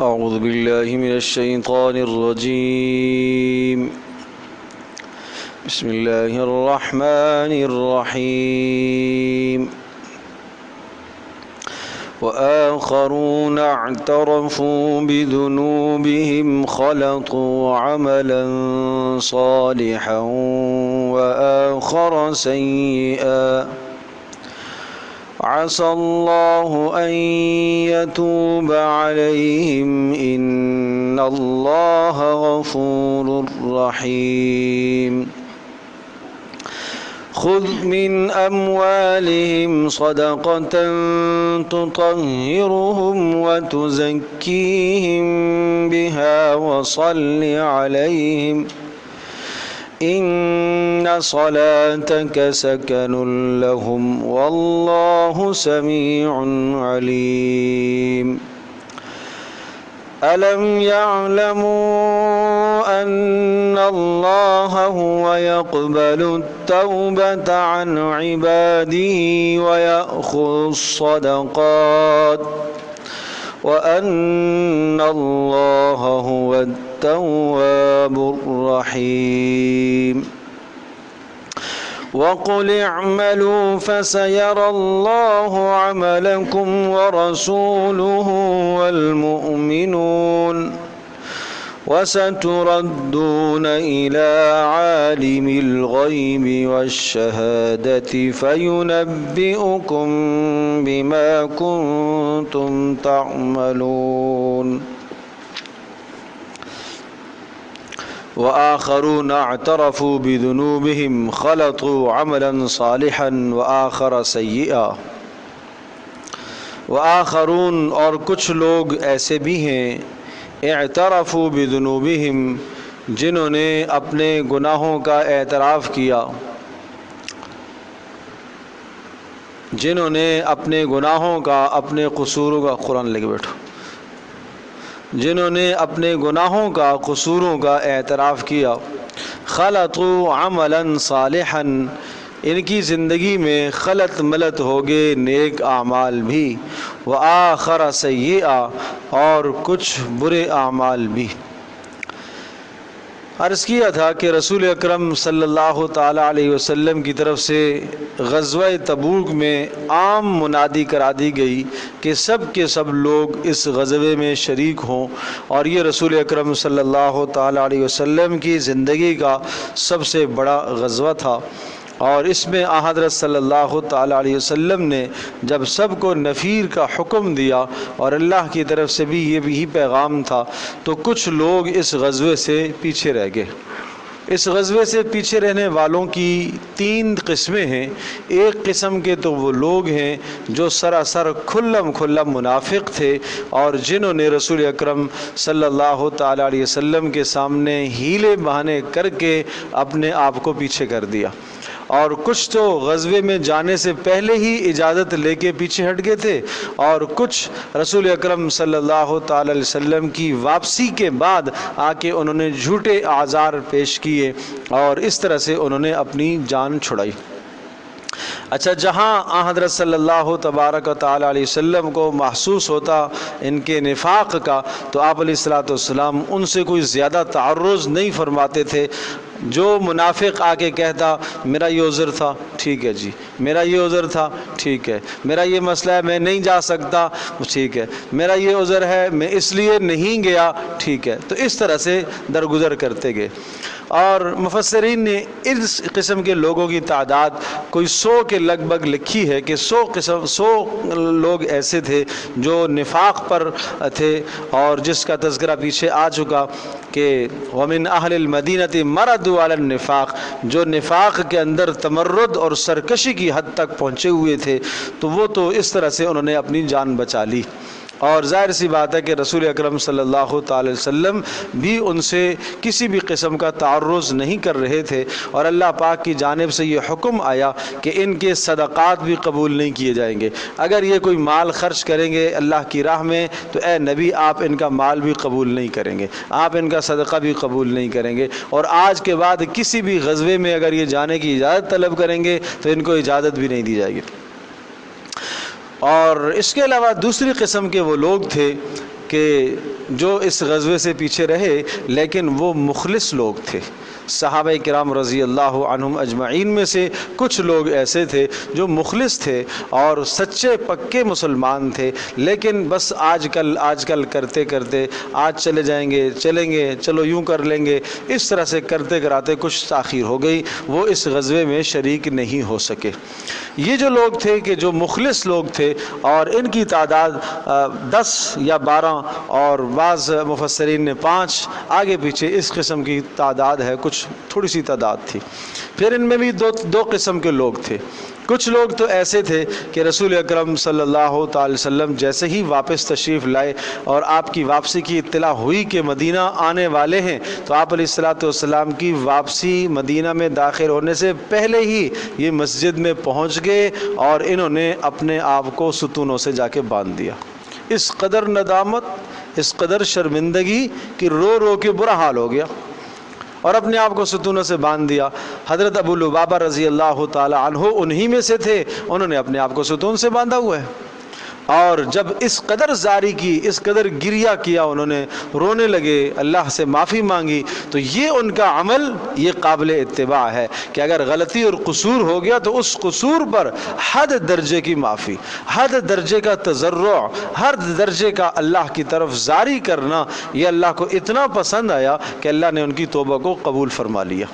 أعوذ بالله من الشيطان الرجيم. بسم الله الرحمن الرحيم. وآخرون اعترفوا بذنوبهم خلطوا عملا صالحا وآخر سيئا عسى الله أن يتوب عليهم إن الله غفور رحيم. خذ من أموالهم صدقة تطهرهم وتزكيهم بها وصل عليهم إن صلاتك سكن لهم والله سميع عليم. ألم يعلموا أن الله هو يقبل التوبة عن عباده ويأخذ الصدقات وأن الله هو التواب الرحيم. وقل اعملوا فسيرى الله عملكم ورسوله والمؤمنون وستردون إلى عالم الغيب والشهادة فينبئكم بما كنتم تعملون. وآخرون اعترفوا بذنوبهم خلطوا عملا صالحا وآخر سيئا. وآخرون اور کچھ لوگ ایسے بھی ہیں اعترفوا بذنوبہم جنہوں نے اپنے گناہوں کا اعتراف کیا، جنہوں نے اپنے گناہوں کا اپنے قصوروں کا قرآن لے کے بیٹھو جنہوں نے اپنے گناہوں کا قصوروں کا اعتراف کیا، خلطوا عملا صالحا ان کی زندگی میں خلط ملت ہوگے نیک اعمال بھی، وآخر سیئا اور کچھ برے اعمال بھی۔ عرض کیا تھا کہ رسول اکرم صلی اللہ تعالیٰ علیہ وسلم کی طرف سے غزوہ تبوک میں عام منادی کرا دی گئی کہ سب کے سب لوگ اس غزوے میں شریک ہوں، اور یہ رسول اکرم صلی اللہ تعالیٰ علیہ وسلم کی زندگی کا سب سے بڑا غزوہ تھا، اور اس میں حضرت صلی اللہ تعالیٰ علیہ وسلم نے جب سب کو نفیر کا حکم دیا اور اللہ کی طرف سے بھی یہی پیغام تھا تو کچھ لوگ اس غزوے سے پیچھے رہ گئے۔ اس غزوے سے پیچھے رہنے والوں کی تین قسمیں ہیں۔ ایک قسم کے تو وہ لوگ ہیں جو سراسر کھلم منافق تھے اور جنہوں نے رسول اکرم صلی اللہ تعالیٰ علیہ وسلم کے سامنے ہیلے بہانے کر کے اپنے آپ کو پیچھے کر دیا، اور کچھ تو غزوے میں جانے سے پہلے ہی اجازت لے کے پیچھے ہٹ گئے تھے، اور کچھ رسول اکرم صلی اللہ تعالی علیہ وسلم کی واپسی کے بعد آ کے انہوں نے جھوٹے اعذار پیش کیے اور اس طرح سے انہوں نے اپنی جان چھڑائی۔ اچھا، جہاں حضرت صلی اللہ تبارک و تعالیٰ علیہ وسلم کو محسوس ہوتا ان کے نفاق کا تو آپ علیہ الصلوۃ والسلام ان سے کوئی زیادہ تعرض نہیں فرماتے تھے۔ جو منافق آ کے کہتا میرا یہ عذر تھا، ٹھیک ہے جی، میرا یہ عذر تھا، ٹھیک ہے، میرا یہ مسئلہ ہے میں نہیں جا سکتا، ٹھیک ہے، میرا یہ عذر ہے میں اس لیے نہیں گیا، ٹھیک ہے، تو اس طرح سے درگزر کرتے گئے۔ اور مفسرین نے اس قسم کے لوگوں کی تعداد کوئی 100 کے لگ بھگ لکھی ہے کہ 100 لوگ ایسے تھے جو نفاق پر تھے، اور جس کا تذکرہ پیچھے آ چکا کہ وَمِنْ أَهْلِ الْمَدِينَةِ مَرَدُوا عَلَى النِّفَاقِ، جو نفاق کے اندر تمرد اور سرکشی کی حد تک پہنچے ہوئے تھے، تو وہ تو اس طرح سے انہوں نے اپنی جان بچا لی۔ اور ظاہر سی بات ہے کہ رسول اکرم صلی اللہ تعالی وسلم بھی ان سے کسی بھی قسم کا تعرض نہیں کر رہے تھے، اور اللہ پاک کی جانب سے یہ حکم آیا کہ ان کے صدقات بھی قبول نہیں کیے جائیں گے۔ اگر یہ کوئی مال خرچ کریں گے اللہ کی راہ میں تو اے نبی آپ ان کا مال بھی قبول نہیں کریں گے، آپ ان کا صدقہ بھی قبول نہیں کریں گے، اور آج کے بعد کسی بھی غزوے میں اگر یہ جانے کی اجازت طلب کریں گے تو ان کو اجازت بھی نہیں دی جائے گی۔ اور اس کے علاوہ دوسری قسم کے وہ لوگ تھے کہ جو اس غزوے سے پیچھے رہے لیکن وہ مخلص لوگ تھے۔ صحابہ کرام رضی اللہ عنہم اجمعین میں سے کچھ لوگ ایسے تھے جو مخلص تھے اور سچے پکے مسلمان تھے، لیکن بس آج کل کرتے کرتے آج چلیں گے چلو یوں کر لیں گے، اس طرح سے کرتے کراتے کچھ تاخیر ہو گئی، وہ اس غزوے میں شریک نہیں ہو سکے۔ یہ جو لوگ تھے کہ جو مخلص لوگ تھے اور ان کی تعداد 10 یا 12 اور بعض مفسرین نے 5 آگے پیچھے اس قسم کی تعداد ہے، کچھ تھوڑی سی تعداد تھی۔ پھر ان میں بھی دو قسم کے لوگ تھے۔ کچھ لوگ تو ایسے تھے کہ رسول اکرم صلی اللہ تعالی وسلم جیسے ہی واپس تشریف لائے اور آپ کی واپسی کی اطلاع ہوئی کہ مدینہ آنے والے ہیں، تو آپ علیہ الصلوۃ والسلام کی واپسی مدینہ میں داخل ہونے سے پہلے ہی یہ مسجد میں پہنچ گئے اور انہوں نے اپنے آپ کو ستونوں سے جا کے باندھ دیا۔ اس قدر ندامت، اس قدر شرمندگی کہ رو رو کے برا حال ہو گیا اور اپنے آپ کو ستونوں سے باندھ دیا۔ حضرت ابو لبابہ رضی اللہ تعالی عنہ انہی میں سے تھے، انہوں نے اپنے آپ کو ستون سے باندھا ہوا ہے، اور جب اس قدر زاری کی، اس قدر گریہ کیا، انہوں نے رونے لگے، اللہ سے معافی مانگی، تو یہ ان کا عمل یہ قابل اتباع ہے کہ اگر غلطی اور قصور ہو گیا تو اس قصور پر حد درجے کی معافی، حد درجے کا تضرع، حد درجے کا اللہ کی طرف زاری کرنا، یہ اللہ کو اتنا پسند آیا کہ اللہ نے ان کی توبہ کو قبول فرما لیا۔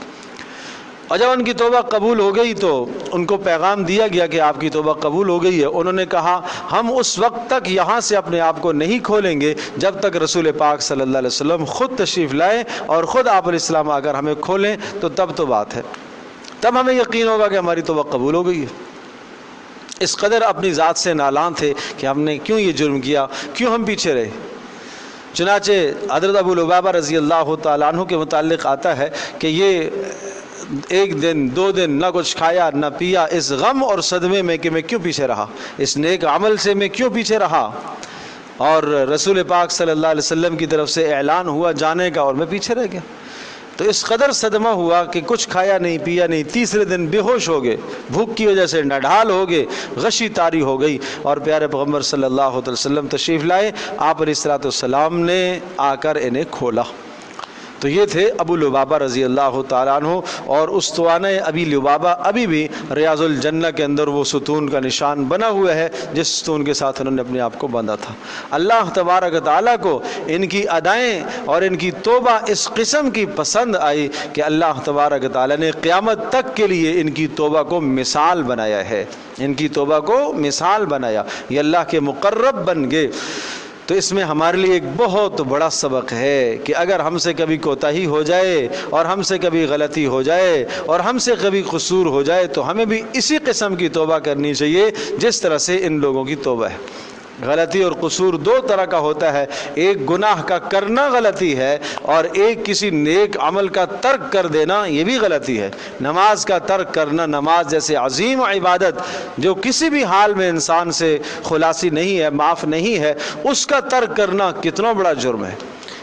اور جب ان کی توبہ قبول ہو گئی تو ان کو پیغام دیا گیا کہ آپ کی توبہ قبول ہو گئی ہے۔ انہوں نے کہا ہم اس وقت تک یہاں سے اپنے آپ کو نہیں کھولیں گے جب تک رسول پاک صلی اللہ علیہ وسلم خود تشریف لائے اور خود آپ علیہ السلام اگر ہمیں کھولیں تو تب تو بات ہے، تب ہمیں یقین ہوگا کہ ہماری توبہ قبول ہو گئی ہے۔ اس قدر اپنی ذات سے نالان تھے کہ ہم نے کیوں یہ جرم کیا، کیوں ہم پیچھے رہے۔ چنانچہ حضرت ابو لبابہ رضی اللہ تعالیٰ عنہ کے متعلق آتا ہے کہ یہ 1 دن 2 دن نہ کچھ کھایا نہ پیا، اس غم اور صدمے میں کہ میں کیوں پیچھے رہا، اس نیک عمل سے میں کیوں پیچھے رہا، اور رسول پاک صلی اللہ علیہ وسلم کی طرف سے اعلان ہوا جانے کا اور میں پیچھے رہ گیا۔ تو اس قدر صدمہ ہوا کہ کچھ کھایا نہیں پیا نہیں، تیسرے دن بے ہوش ہو گئے، بھوک کی وجہ سے نڈھال ہو گئے، غشی طاری ہو گئی، اور پیارے پیغمبر صلی اللہ علیہ وسلم تشریف لائے، آپ علیہ الصلوۃ والسلام نے آ کر انہیں کھولا۔ تو یہ تھے ابو لبابہ رضی اللہ تعالیٰ عنہ، اور استوانہ ابی لبابہ ابھی بھی ریاض الجنہ کے اندر وہ ستون کا نشان بنا ہوا ہے جس ستون کے ساتھ انہوں نے اپنے آپ کو باندھا تھا۔ اللہ تبارک تعالیٰ کو ان کی ادائیں اور ان کی توبہ اس قسم کی پسند آئی کہ اللہ تبارک تعالیٰ نے قیامت تک کے لیے ان کی توبہ کو مثال بنایا ہے، ان کی توبہ کو مثال بنایا، یہ اللہ کے مقرب بن گئے۔ تو اس میں ہمارے لیے ایک بہت بڑا سبق ہے کہ اگر ہم سے کبھی کوتاہی ہو جائے اور ہم سے کبھی غلطی ہو جائے اور ہم سے کبھی قصور ہو جائے تو ہمیں بھی اسی قسم کی توبہ کرنی چاہیے جس طرح سے ان لوگوں کی توبہ ہے۔ غلطی اور قصور 2 طرح کا ہوتا ہے، ایک گناہ کا کرنا غلطی ہے اور ایک کسی نیک عمل کا ترک کر دینا یہ بھی غلطی ہے۔ نماز کا ترک کرنا، نماز جیسے عظیم عبادت جو کسی بھی حال میں انسان سے خلاصی نہیں ہے، معاف نہیں ہے، اس کا ترک کرنا کتنا بڑا جرم ہے۔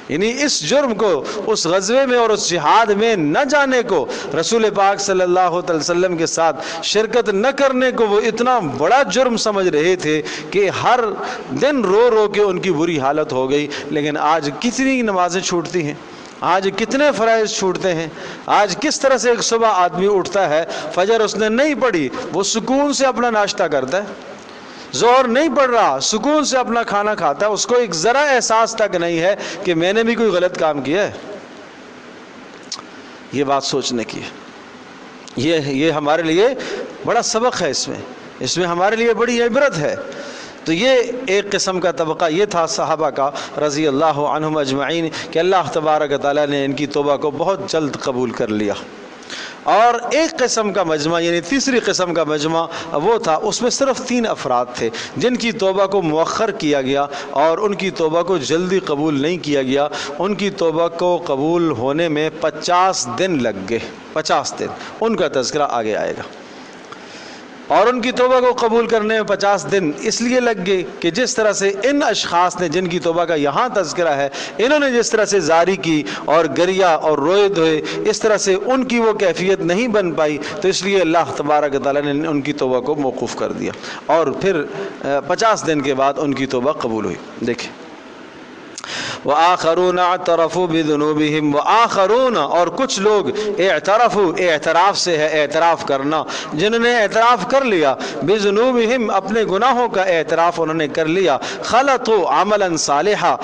یعنی اس جرم کو، اس غزوے میں اور اس جہاد میں نہ جانے کو، رسول پاک صلی اللہ علیہ وسلم کے ساتھ شرکت نہ کرنے کو وہ اتنا بڑا جرم سمجھ رہے تھے کہ ہر دن رو رو کے ان کی بری حالت ہو گئی۔ لیکن آج کتنی نمازیں چھوٹتی ہیں، آج کتنے فرائض چھوٹتے ہیں، آج کس طرح سے ایک صبح آدمی اٹھتا ہے، فجر اس نے نہیں پڑھی، وہ سکون سے اپنا ناشتہ کرتا ہے، زور نہیں پڑ رہا، سکون سے اپنا کھانا کھاتا ہے، اس کو ایک ذرا احساس تک نہیں ہے کہ میں نے بھی کوئی غلط کام کیا ہے۔ یہ بات سوچنے کی ہے، یہ ہمارے لیے بڑا سبق ہے، اس میں ہمارے لیے بڑی عبرت ہے۔ تو یہ ایک قسم کا طبقہ یہ تھا صحابہ کا رضی اللہ عنہم اجمعین کہ اللہ تبارک تعالیٰ نے ان کی توبہ کو بہت جلد قبول کر لیا۔ اور ایک قسم کا مجمع یعنی تیسری قسم کا مجمع وہ تھا، اس میں صرف 3 افراد تھے جن کی توبہ کو مؤخر کیا گیا اور ان کی توبہ کو جلدی قبول نہیں کیا گیا۔ ان کی توبہ کو قبول ہونے میں 50 دن لگ گئے، 50 دن، ان کا تذکرہ آگے آئے گا۔ اور ان کی توبہ کو قبول کرنے میں 50 دن اس لیے لگ گئے کہ جس طرح سے ان اشخاص نے جن کی توبہ کا یہاں تذکرہ ہے، انہوں نے جس طرح سے زاری کی اور گریہ اور روئے دھوئے، اس طرح سے ان کی وہ کیفیت نہیں بن پائی، تو اس لیے اللہ تبارک تعالیٰ نے ان کی توبہ کو موقوف کر دیا اور پھر 50 دن کے بعد ان کی توبہ قبول ہوئی۔ دیکھیں، وآخرون اعترفوا بذنوبہم، وآخرون اور کچھ لوگ اعترفوا، اعتراف سے ہے اعتراف کرنا، جنہوں نے اعتراف کر لیا، بذنوبہم اپنے گناہوں کا اعتراف انہوں نے کر لیا، خلطوا عملا صالحا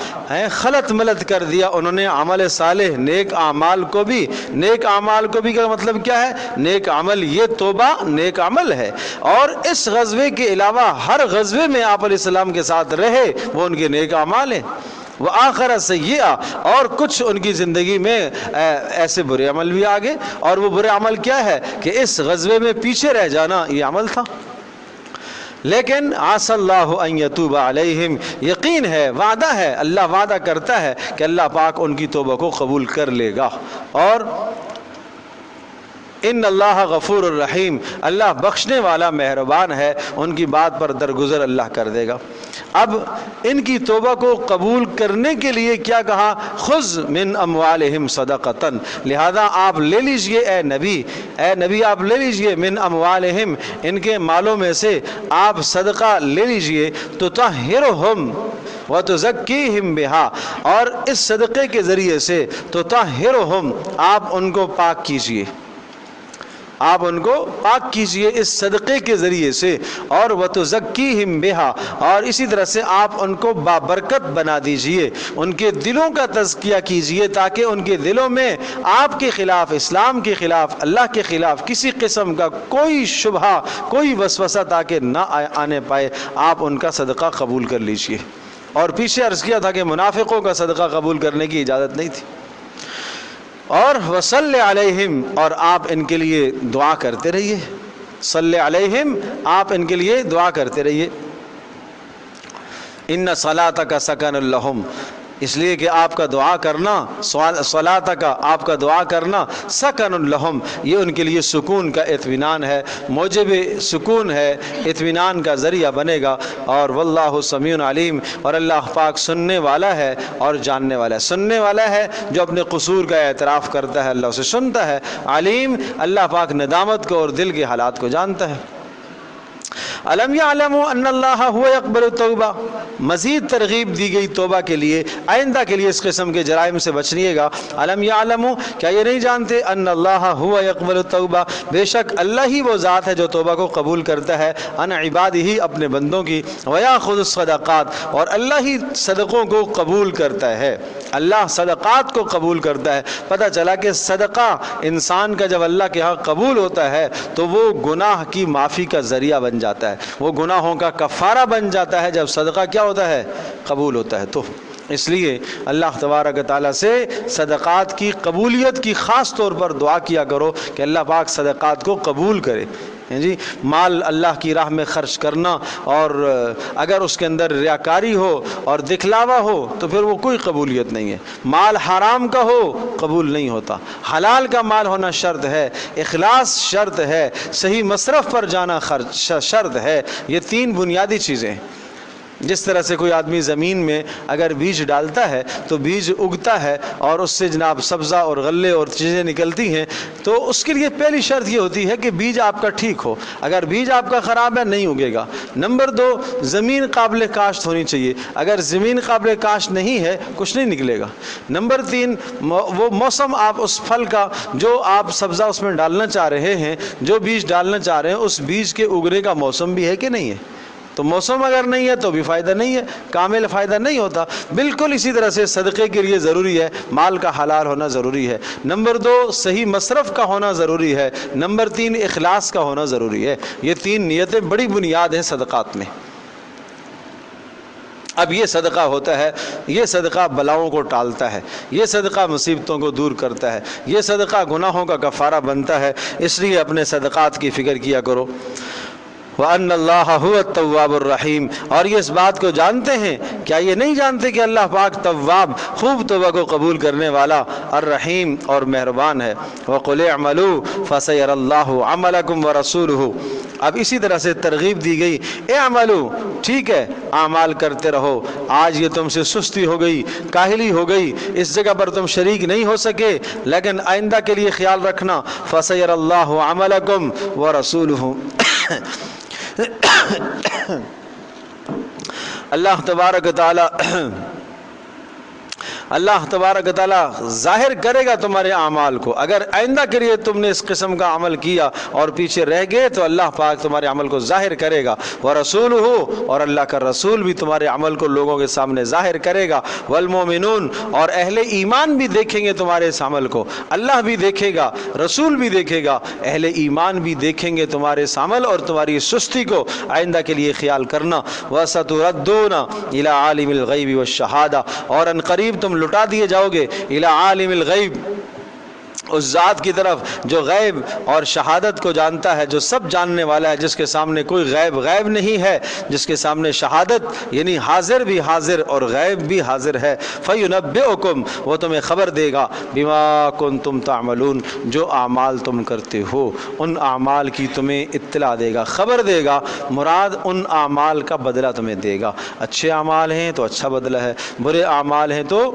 خلط ملت کر دیا انہوں نے عمل صالح، نیک اعمال کو بھی، نیک اعمال کو بھی کا مطلب کیا ہے؟ نیک عمل، یہ توبہ نیک عمل ہے۔ اور اس غزوے کے علاوہ ہر غزوے میں آپ علیہ السلام کے ساتھ رہے، وہ ان کے نیک اعمال ہیں۔ وآخر سیئہ اور کچھ ان کی زندگی میں ایسے برے عمل بھی آگے، اور وہ برے عمل کیا ہے کہ اس غزوے میں پیچھے رہ جانا یہ عمل تھا۔ لیکن عسى اللہ ان یتوب علیہم، یقین ہے، وعدہ ہے، اللہ وعدہ کرتا ہے کہ اللہ پاک ان کی توبہ کو قبول کر لے گا، اور ان اللہ غفور الرحیم، اللہ بخشنے والا مہربان ہے، ان کی بات پر درگزر اللہ کر دے گا۔ اب ان کی توبہ کو قبول کرنے کے لیے کیا کہا؟ خذ من اموالہم صدقۃ، لہذا آپ لے لیجئے اے نبی آپ لے لیجئے من اموالہم، ان کے مالوں میں سے آپ صدقہ لے لیجئے، تطہرہم وتزکیہم بہا، اور اس صدقے کے ذریعے سے تطہرہم آپ ان کو پاک کیجئے، آپ ان کو پاک کیجئے اس صدقے کے ذریعے سے، اور وتزکیہم بہا، اور اسی طرح سے آپ ان کو بابرکت بنا دیجئے، ان کے دلوں کا تزکیہ کیجئے، تاکہ ان کے دلوں میں آپ کے خلاف، اسلام کے خلاف، اللہ کے خلاف کسی قسم کا کوئی شبہہ، کوئی وسوسہ تاکہ نہ آنے پائے، آپ ان کا صدقہ قبول کر لیجئے۔ اور پیچھے عرض کیا تھا کہ منافقوں کا صدقہ قبول کرنے کی اجازت نہیں تھی۔ اور وصلی علیہم، اور آپ ان کے لیے دعا کرتے رہیے، صلی علیہم آپ ان کے لیے دعا کرتے رہیے، ان صلاتک سکن لہم، اس لیے کہ آپ کا دعا کرنا، صلاتک آپ کا دعا کرنا، سکن لہم یہ ان کے لیے سکون کا اطمینان ہے، موجب سکون ہے، اطمینان کا ذریعہ بنے گا۔ اور واللہ سمیع علیم، اور اللہ پاک سننے والا ہے اور جاننے والا ہے، سننے والا ہے جو اپنے قصور کا اعتراف کرتا ہے اللہ اسے سنتا ہے، علیم اللہ پاک ندامت کو اور دل کے حالات کو جانتا ہے۔ الم یعلموا ان اللہ هو یقبل التوبہ، مزید ترغیب دی گئی توبہ کے لیے، آئندہ کے لیے اس قسم کے جرائم سے بچنیے گا۔ الم یعلموا کیا یہ نہیں جانتے ان اللہ هو یقبل التوبہ، بے شک اللہ ہی وہ ذات ہے جو توبہ کو قبول کرتا ہے، ان عبادہ اپنے بندوں کی، ویاخذ الصدقات اور اللہ ہی صدقوں کو قبول کرتا ہے، اللہ صدقات کو قبول کرتا ہے۔ پتہ چلا کہ صدقہ انسان کا جب اللہ کے ہاں قبول ہوتا ہے تو وہ گناہ کی معافی کا ذریعہ بن جاتا ہے، وہ گناہوں کا کفارہ بن جاتا ہے جب صدقہ کیا ہوتا ہے؟ قبول ہوتا ہے۔ تو اس لیے اللہ تبارک تعالیٰ سے صدقات کی قبولیت کی خاص طور پر دعا کیا کرو کہ اللہ پاک صدقات کو قبول کرے۔ جی مال اللہ کی راہ میں خرچ کرنا، اور اگر اس کے اندر ریاکاری ہو اور دکھلاوا ہو تو پھر وہ کوئی قبولیت نہیں ہے۔ مال حرام کا ہو قبول نہیں ہوتا، حلال کا مال ہونا شرط ہے، اخلاص شرط ہے، صحیح مصرف پر جانا شرط ہے، یہ تین بنیادی چیزیں ہیں۔ جس طرح سے کوئی آدمی زمین میں اگر بیج ڈالتا ہے تو بیج اگتا ہے اور اس سے جناب سبزہ اور غلے اور چیزیں نکلتی ہیں، تو اس کے لیے پہلی شرط یہ ہوتی ہے کہ بیج آپ کا ٹھیک ہو، اگر بیج آپ کا خراب ہے نہیں اگے گا۔ نمبر دو، زمین قابل کاشت ہونی چاہیے، اگر زمین قابل کاشت نہیں ہے کچھ نہیں نکلے گا۔ نمبر تین، وہ موسم آپ اس پھل کا جو آپ سبزہ اس میں ڈالنا چاہ رہے ہیں، جو بیج ڈالنا چاہ رہے ہیں، اس بیج کے اگنے کا موسم بھی ہے کہ نہیں ہے؟ تو موسم اگر نہیں ہے تو بھی فائدہ نہیں ہے، کامل فائدہ نہیں ہوتا۔ بالکل اسی طرح سے صدقے کے لیے ضروری ہے مال کا حلال ہونا ضروری ہے، نمبر دو صحیح مصرف کا ہونا ضروری ہے، نمبر تین اخلاص کا ہونا ضروری ہے۔ یہ تین نیتیں بڑی بنیاد ہیں صدقات میں۔ اب یہ صدقہ ہوتا ہے، یہ صدقہ بلاؤں کو ٹالتا ہے، یہ صدقہ مصیبتوں کو دور کرتا ہے، یہ صدقہ گناہوں کا کفارہ بنتا ہے، اس لیے اپنے صدقات کی فکر کیا کرو۔ وَأَنَّ اللَّهَ هُوَ التَّوَّابُ الرَّحِيمُ، اور یہ اس بات کو جانتے ہیں، کیا یہ نہیں جانتے کہ اللہ پاک تواب، خوب توبہ کو قبول کرنے والا، الرحیم اور مہربان ہے۔ وَقُلِ اعْمَلُوا فَسَيَرَى اللَّهُ عَمَلَكُمْ وَرَسُولُهُ، اب اسی طرح سے ترغیب دی گئی، اعملوا، ٹھیک ہے اعمال کرتے رہو، آج یہ تم سے سستی ہو گئی، کاہلی ہو گئی، اس جگہ پر تم شریک نہیں ہو سکے، لیکن آئندہ کے لیے خیال رکھنا، فَسَيَرَى اللَّهُ عَمَلَكُمْ وَرَسُولُهُ، اللہ تبارک و تعالی اللہ تبارک تعالیٰ ظاہر کرے گا تمہارے اعمال کو۔ اگر آئندہ کے لیے تم نے اس قسم کا عمل کیا اور پیچھے رہ گئے تو اللہ پاک تمہارے عمل کو ظاہر کرے گا۔ وَرَسُولُهُ، اور اللہ کا رسول بھی تمہارے عمل کو لوگوں کے سامنے ظاہر کرے گا۔ وَالْمُؤْمِنُونَ، اور اہل ایمان بھی دیکھیں گے تمہارے اس عمل کو، اللہ بھی دیکھے گا، رسول بھی دیکھے گا، اہل ایمان بھی دیکھیں گے تمہارے اس عمل اور تمہاری سستی کو۔ آئندہ کے لیے خیال کرنا۔ وَسَتُرَدُّونَ إِلَىٰ عَالِمِ الْغَيْبِ وَالشَّهَادَةِ، اور ان قریب تم لٹا دیے جاؤ گے إِلَىٰ عَالِمِ الْغَيْبِ، اس ذات کی طرف جو غیب اور شہادت کو جانتا ہے، جو سب جاننے والا ہے، جس کے سامنے کوئی غیب نہیں ہے، جس کے سامنے شہادت یعنی حاضر بھی حاضر اور غیب بھی حاضر ہے۔ فَيُنَبِّئُكُمْ، وہ تمہیں خبر دے گا، بِمَا كُنْتُمْ تَعْمَلُونَ، جو اعمال تم کرتے ہو ان اعمال کی تمہیں اطلاع دے گا، خبر دے گا۔ مراد ان اعمال کا بدلہ تمہیں دے گا۔ اچھے اعمال ہیں تو اچھا بدلہ ہے، برے اعمال ہیں تو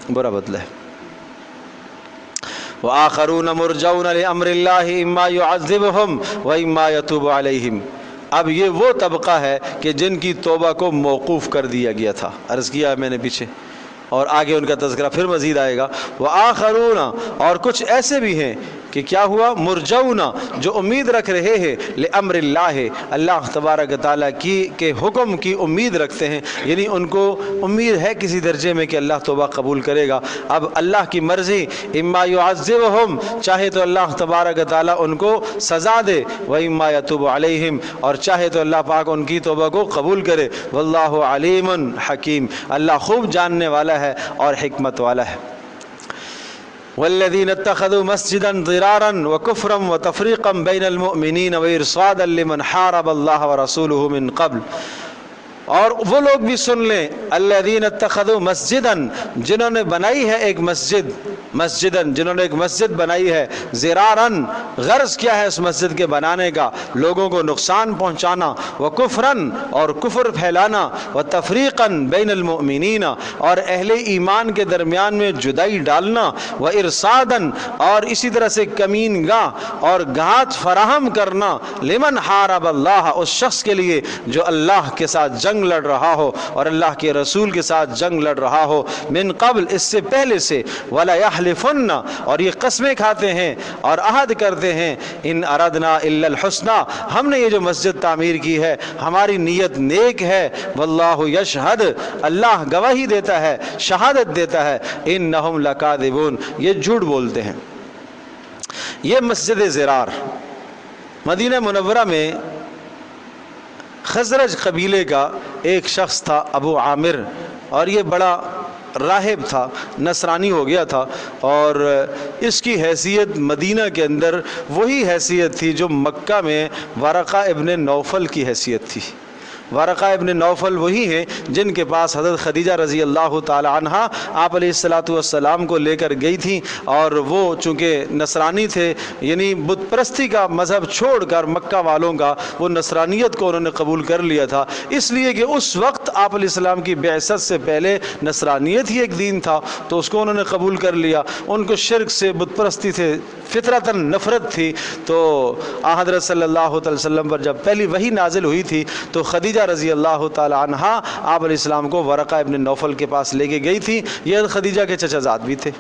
برا بدلہ ہے۔ وآخرون مرجون لأمر اللہ اما يعذبهم واما يتوب علیہم، اب یہ وہ طبقہ ہے کہ جن کی توبہ کو موقوف کر دیا گیا تھا، عرض کیا ہے میں نے پیچھے، اور آگے ان کا تذکرہ پھر مزید آئے گا۔ وآخرون، اور کچھ ایسے بھی ہیں کہ کیا ہوا، مرجون، جو امید رکھ رہے ہیں، لامر اللہ، اللہ تبارک تعالیٰ کے حکم کی امید رکھتے ہیں، یعنی ان کو امید ہے کسی درجے میں کہ اللہ توبہ قبول کرے گا۔ اب اللہ کی مرضی، اما يعذبهم، چاہے تو اللہ تبارک تعالیٰ ان کو سزا دے، واما يتوب علیہم، اور چاہے تو اللہ پاک ان کی توبہ کو قبول کرے۔ واللہ علیم حکیم، اللہ خوب جاننے والا ہے اور حکمت والا ہے۔ والذین اتخذوا مسجدا ضرارا وکفرا وتفریقا بین المؤمنین وارصادا لمن حارب اللہ ورسولہ من قبل، اور وہ لوگ بھی سن لیں، الذین اتخذوا مسجدا، جنہوں نے بنائی ہے ایک مسجد، جنہوں نے ایک مسجد بنائی ہے، ضرارا، غرض کیا ہے اس مسجد کے بنانے کا، لوگوں کو نقصان پہنچانا، وکفرا، اور کفر پھیلانا، وتفریقا بین المؤمنین، اور اہل ایمان کے درمیان میں جدائی ڈالنا، وارصادا، اور اسی طرح سے کمین گاہ اور گھات فراہم کرنا، لمن حارب اللہ، اس شخص کے لیے جو اللہ کے ساتھ جنگ لڑ رہا ہو اور اللہ کے رسول کے ساتھ جنگ لڑ رہا ہو، من قبل، اس سے پہلے سے، ولا یحلفن، اور یہ قسمیں کھاتے ہیں اور عہد کرتے ہیں، ان اردنا الا الحسنى، ہم نے یہ جو مسجد تعمیر کی ہے ہماری نیت نیک ہے، واللہ یشہد، اللہ گواہی دیتا ہے، شہادت دیتا ہے، انہم لکاذبون، یہ جھوٹ بولتے ہیں۔ یہ مسجد ضرار مدینہ منورہ میں خزرج قبیلے کا ایک شخص تھا، ابو عامر، اور یہ بڑا راہب تھا، نصرانی ہو گیا تھا، اور اس کی حیثیت مدینہ کے اندر وہی حیثیت تھی جو مکہ میں ورقہ ابن نوفل کی حیثیت تھی۔ ورقہ ابن نوفل وہی ہیں جن کے پاس حضرت خدیجہ رضی اللہ تعالی عنہ آپ علیہ السلام کو لے کر گئی تھیں، اور وہ چونکہ نصرانی تھے، یعنی بت پرستی کا مذہب چھوڑ کر مکہ والوں کا وہ نصرانیت کو انہوں نے قبول کر لیا تھا، اس لیے کہ اس وقت آپ علیہ السلام کی بعثت سے پہلے نصرانیت ہی ایک دین تھا، تو اس کو انہوں نے قبول کر لیا۔ ان کو شرک سے، بت پرستی سے فطرتاً نفرت تھی، تو حضرت صلی اللہ علیہ وسلم پر جب پہلی وحی نازل ہوئی تھی تو خدیجہ رضی اللہ تعالی عنہ آپ علیہ السلام کو ورقہ ابن نوفل کے پاس لے کے گئی تھی، یہ خدیجہ کے چچا زاد بھی تھے،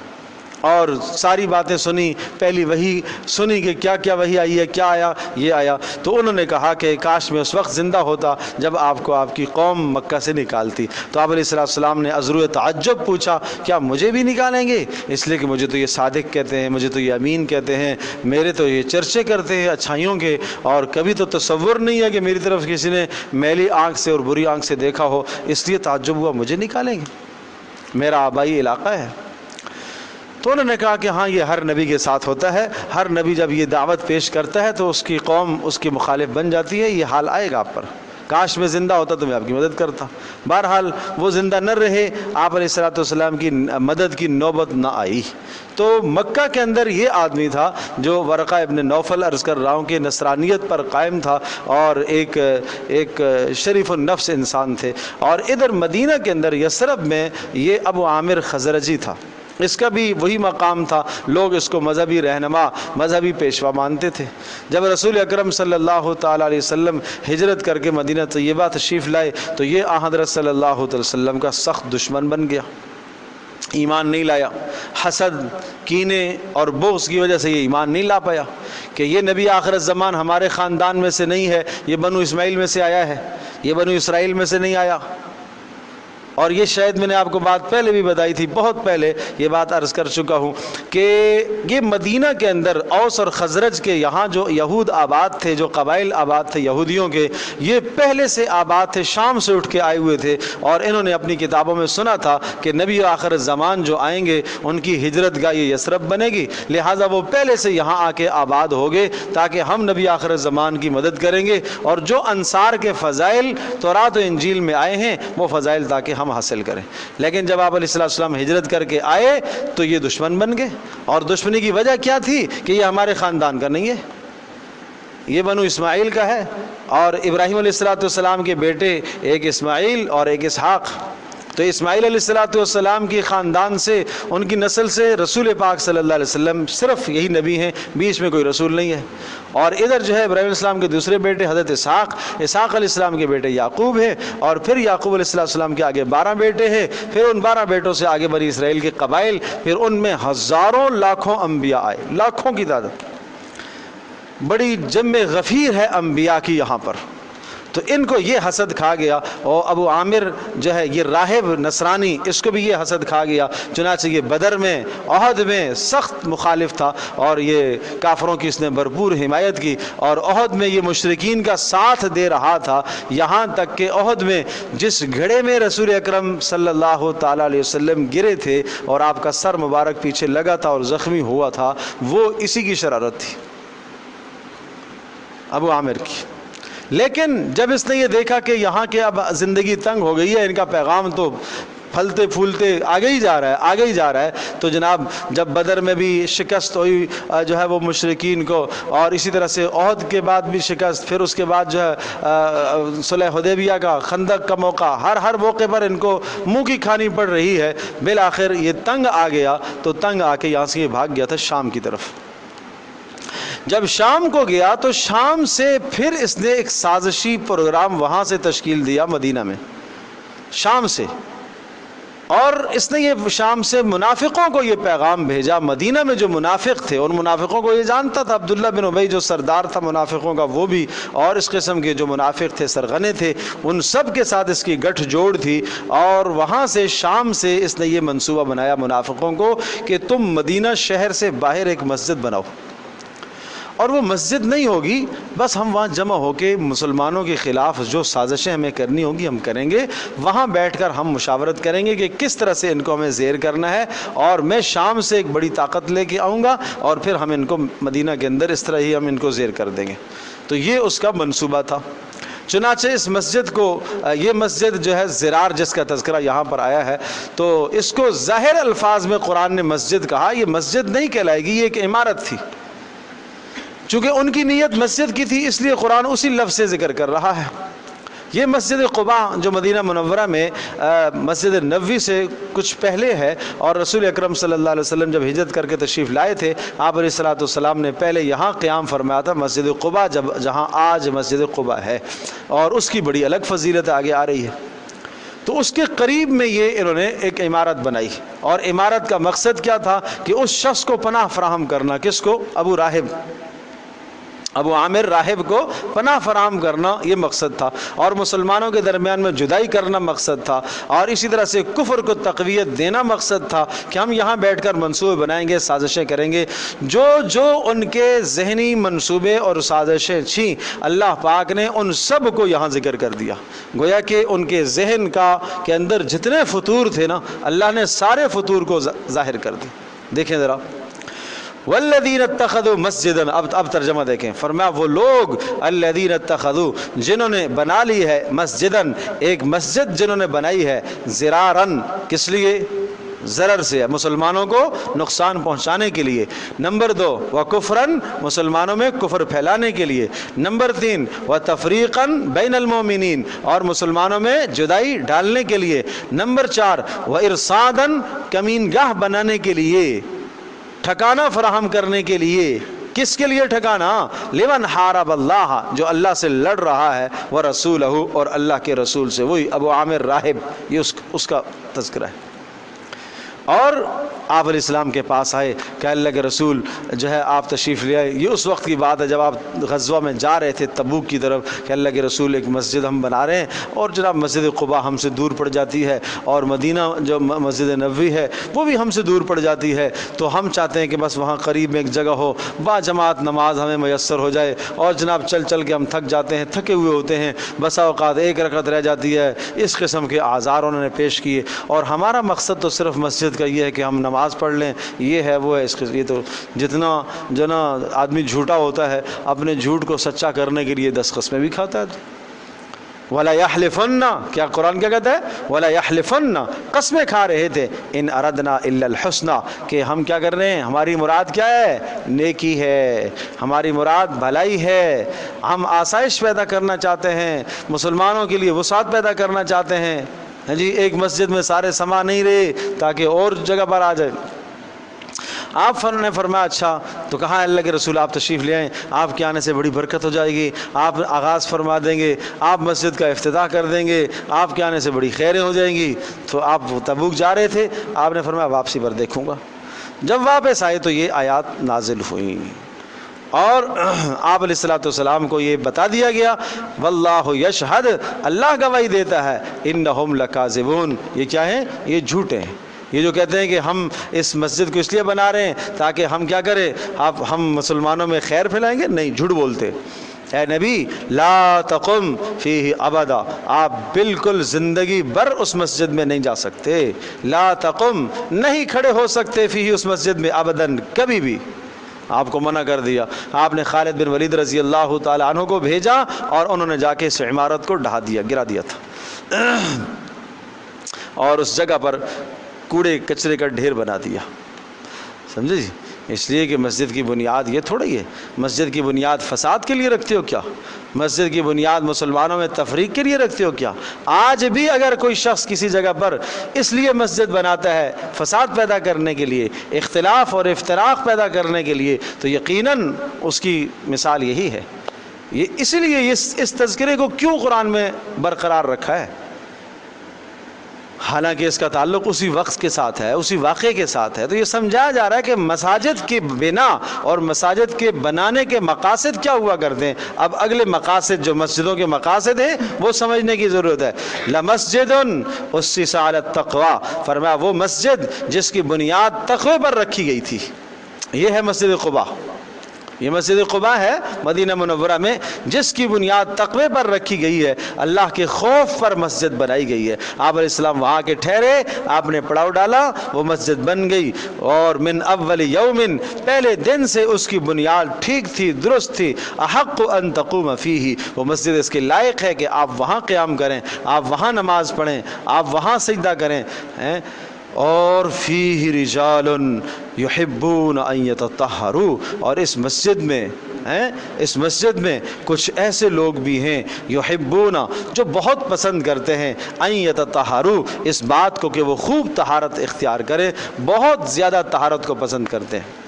اور ساری باتیں سنی، پہلی وحی سنی کہ کیا کیا وحی آئی ہے، کیا آیا، یہ آیا، تو انہوں نے کہا کہ کاش میں اس وقت زندہ ہوتا جب آپ کو آپ کی قوم مکہ سے نکالتی۔ تو آپ علیہ السلام نے عذر تعجب پوچھا، کیا مجھے بھی نکالیں گے؟ اس لیے کہ مجھے تو یہ صادق کہتے ہیں، مجھے تو یہ امین کہتے ہیں، میرے تو یہ چرچے کرتے ہیں اچھائیوں کے، اور کبھی تو تصور نہیں ہے کہ میری طرف کسی نے میلی آنکھ سے اور بری آنکھ سے دیکھا ہو، اس لیے تعجب ہوا، مجھے نکالیں گے، میرا آبائی علاقہ ہے۔ تو انہوں نے کہا کہ ہاں، یہ ہر نبی کے ساتھ ہوتا ہے، ہر نبی جب یہ دعوت پیش کرتا ہے تو اس کی قوم اس کی مخالف بن جاتی ہے، یہ حال آئے گا آپ پر، کاش میں زندہ ہوتا تو میں آپ کی مدد کرتا۔ بہرحال وہ زندہ نہ رہے، آپ علیہ السلام کی مدد کی نوبت نہ آئی۔ تو مکہ کے اندر یہ آدمی تھا جو ورقہ ابن نوفل، عرض کر رہا ہوں کہ نصرانیت پر قائم تھا اور ایک شریف النفس انسان تھے، اور ادھر مدینہ کے اندر یثرب میں یہ ابو عامر خزرجی تھا، اس کا بھی وہی مقام تھا، لوگ اس کو مذہبی رہنما، مذہبی پیشوا مانتے تھے۔ جب رسول اکرم صلی اللہ تعالی علیہ وسلم ہجرت کر کے مدینہ طیبہ تشریف لائے تو یہ حضرت صلی اللہ علیہ وسلم کا سخت دشمن بن گیا، ایمان نہیں لایا، حسد، کینے اور بغض کی وجہ سے یہ ایمان نہیں لا پایا کہ یہ نبی آخر الزمان ہمارے خاندان میں سے نہیں ہے، یہ بنو اسماعیل میں سے آیا ہے، یہ بنو اسرائیل میں سے نہیں آیا۔ اور یہ شاید میں نے آپ کو بات پہلے بھی بتائی تھی، بہت پہلے یہ بات عرض کر چکا ہوں کہ یہ مدینہ کے اندر اوس اور خزرج کے یہاں جو یہود آباد تھے، جو قبائل آباد تھے یہودیوں کے، یہ پہلے سے آباد تھے، شام سے اٹھ کے آئے ہوئے تھے، اور انہوں نے اپنی کتابوں میں سنا تھا کہ نبی آخر الزمان جو آئیں گے ان کی ہجرت گاہ یہ یثرب بنے گی، لہٰذا وہ پہلے سے یہاں آ کے آباد ہو گئے تاکہ ہم نبی آخر الزمان کی مدد کریں گے، اور جو انصار کے فضائل تورات و انجیل میں آئے ہیں وہ فضائل تاکہ ہم حاصل کریں۔ لیکن جب آپ علیہ السلام ہجرت کر کے آئے تو یہ دشمن بن گئے، اور دشمنی کی وجہ کیا تھی کہ یہ ہمارے خاندان کا نہیں ہے، یہ بنو اسماعیل کا ہے، اور ابراہیم علیہ السلام کے بیٹے ایک اسماعیل اور ایک اسحاق، تو اسماعیل علیہ السلام کی خاندان سے، ان کی نسل سے رسول پاک صلی اللہ علیہ وسلم صرف یہی نبی ہیں، بیچ میں کوئی رسول نہیں ہے۔ اور ادھر جو ہے ابراہیم علیہ السلام کے دوسرے بیٹے حضرت اسحاق علیہ السلام کے بیٹے یعقوب ہیں، اور پھر یعقوب علیہ السلام کے آگے 12 بیٹے ہیں، پھر ان 12 بیٹوں سے آگے بنی اسرائیل کے قبائل، پھر ان میں ہزاروں لاکھوں انبیاء آئے، لاکھوں کی تعداد، بڑی جمع غفیر ہے انبیاء کی یہاں پر۔ تو ان کو یہ حسد کھا گیا، اور ابو عامر جو ہے یہ راہب نصرانی، اس کو بھی یہ حسد کھا گیا، چنانچہ یہ بدر میں، احد میں سخت مخالف تھا، اور یہ کافروں کی اس نے بھرپور حمایت کی، اور احد میں یہ مشرکین کا ساتھ دے رہا تھا، یہاں تک کہ احد میں جس گھڑے میں رسول اکرم صلی اللہ تعالیٰ علیہ وسلم گرے تھے اور آپ کا سر مبارک پیچھے لگا تھا اور زخمی ہوا تھا، وہ اسی کی شرارت تھی، ابو عامر کی۔ لیکن جب اس نے یہ دیکھا کہ یہاں کے اب زندگی تنگ ہو گئی ہے، ان کا پیغام تو پھلتے پھولتے آگے ہی جا رہا ہے، تو جناب جب بدر میں بھی شکست ہوئی جو ہے وہ مشرکین کو، اور اسی طرح سے احد کے بعد بھی شکست، پھر اس کے بعد جو ہے صلح حدیبیہ کا، خندق کا موقع، ہر موقع پر ان کو منہ کی کھانی پڑ رہی ہے، بالآخر یہ تنگ آ گیا، تو تنگ آ کے یہاں سے یہ بھاگ گیا تھا شام کی طرف۔ جب شام کو گیا تو شام سے پھر اس نے ایک سازشی پروگرام وہاں سے تشکیل دیا مدینہ میں، شام سے، اور اس نے یہ شام سے منافقوں کو یہ پیغام بھیجا۔ مدینہ میں جو منافق تھے ان منافقوں کو یہ جانتا تھا، عبداللہ بن ابی جو سردار تھا منافقوں کا وہ بھی، اور اس قسم کے جو منافق تھے سرغنے تھے، ان سب کے ساتھ اس کی گٹھ جوڑ تھی، اور وہاں سے شام سے اس نے یہ منصوبہ بنایا منافقوں کو کہ تم مدینہ شہر سے باہر ایک مسجد بناؤ، اور وہ مسجد نہیں ہوگی، بس ہم وہاں جمع ہو کے مسلمانوں کے خلاف جو سازشیں ہمیں کرنی ہوں گی ہم کریں گے، وہاں بیٹھ کر ہم مشاورت کریں گے کہ کس طرح سے ان کو ہمیں زیر کرنا ہے، اور میں شام سے ایک بڑی طاقت لے کے آؤں گا، اور پھر ہم ان کو مدینہ کے اندر اس طرح ہی ہم ان کو زیر کر دیں گے۔ تو یہ اس کا منصوبہ تھا۔ چنانچہ اس مسجد کو، یہ مسجد جو ہے زرار جس کا تذکرہ یہاں پر آیا ہے، تو اس کو ظاہر الفاظ میں قرآن نے مسجد کہا، یہ مسجد نہیں کہلائے گی، یہ ایک عمارت تھی، چونکہ ان کی نیت مسجد کی تھی، اس لیے قرآن اسی لفظ سے ذکر کر رہا ہے۔ یہ مسجد قباء جو مدینہ منورہ میں مسجد نبوی سے کچھ پہلے ہے، اور رسول اکرم صلی اللہ علیہ وسلم جب ہجرت کر کے تشریف لائے تھے، آپ علیہ السلام نے پہلے یہاں قیام فرمایا تھا، مسجد قباء، جہاں آج مسجد قباء ہے، اور اس کی بڑی الگ فضیلت آگے آ رہی ہے۔ تو اس کے قریب میں یہ انہوں نے ایک عمارت بنائی، اور عمارت کا مقصد کیا تھا کہ اس شخص کو پناہ فراہم کرنا، کس کو؟ ابو عامر راہب کو پناہ فراہم کرنا، یہ مقصد تھا، اور مسلمانوں کے درمیان میں جدائی کرنا مقصد تھا، اور اسی طرح سے کفر کو تقویت دینا مقصد تھا کہ ہم یہاں بیٹھ کر منصوبے بنائیں گے، سازشیں کریں گے۔ جو ان کے ذہنی منصوبے اور سازشیں تھیں، اللہ پاک نے ان سب کو یہاں ذکر کر دیا، گویا کہ ان کے ذہن کے اندر جتنے فطور تھے نا، اللہ نے سارے فطور کو ظاہر کر دی۔ دیکھیں ذرا، والذین اتخذوا مسجدا، اب ترجمہ دیکھیں، فرمایا وہ لوگ الذین اتخذوا، جنہوں نے بنا لی ہے، مسجدن، ایک مسجد جنہوں نے بنائی ہے، زرارن، کس لیے؟ ضرر سے، مسلمانوں کو نقصان پہنچانے کے لیے۔ نمبر 2، وکفرن، مسلمانوں میں کفر پھیلانے کے لیے۔ نمبر 3، وتفریقن بین المومنین، اور مسلمانوں میں جدائی ڈالنے کے لیے۔ نمبر 4، وارصادن، کمین گاہ بنانے کے لیے، ٹھکانہ فراہم کرنے کے لیے۔ کس کے لیے ٹھکانہ؟ لمن حارب اللہ، جو اللہ سے لڑ رہا ہے، ورسولہ، اور اللہ کے رسول سے۔ وہی ابو عامر راہب، یہ اس کا تذکرہ ہے۔ اور آپ علیہ السلام کے پاس آئے کہ اللہ کے رسول جو ہے آپ تشریف لے آئے۔ یہ اس وقت کی بات ہے جب آپ غزوہ میں جا رہے تھے تبوک کی طرف کہ اللہ کے رسول ایک مسجد ہم بنا رہے ہیں اور جناب مسجد قباء ہم سے دور پڑ جاتی ہے اور مدینہ جو مسجد نبوی ہے وہ بھی ہم سے دور پڑ جاتی ہے، تو ہم چاہتے ہیں کہ بس وہاں قریب میں ایک جگہ ہو، با جماعت نماز ہمیں میسر ہو جائے، اور جناب چل چل کے ہم تھک جاتے ہیں، تھکے ہوئے ہوتے ہیں، بسا اوقات ایک رکعت رہ جاتی ہے۔ اس قسم کے اعذار انہوں نے پیش کیے، اور ہمارا مقصد تو صرف مسجد کا یہ ہے کہ ہم نماز پڑھ لیں، یہ ہے وہ ہے۔ اس یہ تو جتنا جو نا آدمی جھوٹا ہوتا ہے اپنے جھوٹ کو سچا کرنے کے لیے 10 قسمیں بھی کھاتا ہے۔ وَلَا يَحْلِفُنَّ، کیا قرآن کیا کہتا ہے؟ وَلَا يَحْلِفُنَّ، قسمیں کھا رہے تھے، ان اردنا الا الحسنى، کہ ہم کیا کر رہے ہیں، ہماری مراد کیا ہے، نیکی ہے، ہماری مراد بھلائی ہے، ہم آسائش پیدا کرنا چاہتے ہیں، مسلمانوں کے لیے وسعت پیدا کرنا چاہتے ہیں۔ ہاں جی، ایک مسجد میں سارے سما نہیں رہے تاکہ اور جگہ پر آ جائے۔ آپ نے فرمایا اچھا، تو کہا اللہ کے رسول آپ تشریف لے آئیں، آپ کے آنے سے بڑی برکت ہو جائے گی، آپ آغاز فرما دیں گے، آپ مسجد کا افتتاح کر دیں گے، آپ کے آنے سے بڑی خیریں ہو جائیں گی۔ تو آپ تبوک جا رہے تھے، آپ نے فرمایا واپسی پر دیکھوں گا۔ جب واپس آئے تو یہ آیات نازل ہوئیں اور آپ علیہ الصلوۃ والسلام کو یہ بتا دیا گیا، واللہ یشہد، اللہ گواہی دیتا ہے، انہم لکاذبون، یہ کیا ہیں، یہ جھوٹے ہیں۔ یہ جو کہتے ہیں کہ ہم اس مسجد کو اس لیے بنا رہے ہیں تاکہ ہم کیا کریں، ہم مسلمانوں میں خیر پھیلائیں گے، نہیں، جھوٹ بولتے۔ اے نبی لا تقم فیہ ابدا، آپ بالکل زندگی بھر اس مسجد میں نہیں جا سکتے، لا تقم، نہیں کھڑے ہو سکتے فیہ، اس مسجد میں، ابداً، کبھی بھی۔ آپ کو منع کر دیا۔ آپ نے خالد بن ولید رضی اللہ تعالیٰ عنہ کو بھیجا اور انہوں نے جا کے اس عمارت کو ڈھا دیا، گرا دیا تھا، اور اس جگہ پر کوڑے کچرے کا ڈھیر بنا دیا، سمجھے جی؟ اس لیے کہ مسجد کی بنیاد یہ تھوڑی ہے، مسجد کی بنیاد فساد کے لیے رکھتے ہو کیا؟ مسجد کی بنیاد مسلمانوں میں تفریق کے لیے رکھتے ہو کیا؟ آج بھی اگر کوئی شخص کسی جگہ پر اس لیے مسجد بناتا ہے فساد پیدا کرنے کے لیے، اختلاف اور افتراق پیدا کرنے کے لیے، تو یقیناً اس کی مثال یہی ہے۔ اسی لیے اس تذکرے کو کیوں قرآن میں برقرار رکھا ہے؟ حالانکہ اس کا تعلق اسی وقت کے ساتھ ہے، اسی واقعے کے ساتھ ہے، تو یہ سمجھایا جا رہا ہے کہ مساجد کی بنا اور مساجد کے بنانے کے مقاصد کیا ہوا کرتے ہیں۔ اب اگلے مقاصد جو مسجدوں کے مقاصد ہیں وہ سمجھنے کی ضرورت ہے۔ لَمَسْجِدٌ أُسِّسَ عَلَى التَّقْوَى، فرمایا وہ مسجد جس کی بنیاد تقوی پر رکھی گئی تھی، یہ ہے مسجد قباء۔ یہ مسجد قباء ہے مدینہ منورہ میں، جس کی بنیاد تقوی پر رکھی گئی ہے، اللہ کے خوف پر مسجد بنائی گئی ہے۔ آپ علیہ السلام وہاں کے ٹھہرے، آپ نے پڑاؤ ڈالا، وہ مسجد بن گئی، اور من اول یوم، پہلے دن سے اس کی بنیاد ٹھیک تھی، درست تھی۔ احق ان تقوم فیہ، وہ مسجد اس کے لائق ہے کہ آپ وہاں قیام کریں، آپ وہاں نماز پڑھیں، آپ وہاں سجدہ کریں۔ اور فیہ رجال یحبون ان یتطہروا، اور اس مسجد میں کچھ ایسے لوگ بھی ہیں، یحبون، جو بہت پسند کرتے ہیں، ان یتطہروا، اس بات کو کہ وہ خوب طہارت اختیار کرے، بہت زیادہ طہارت کو پسند کرتے ہیں۔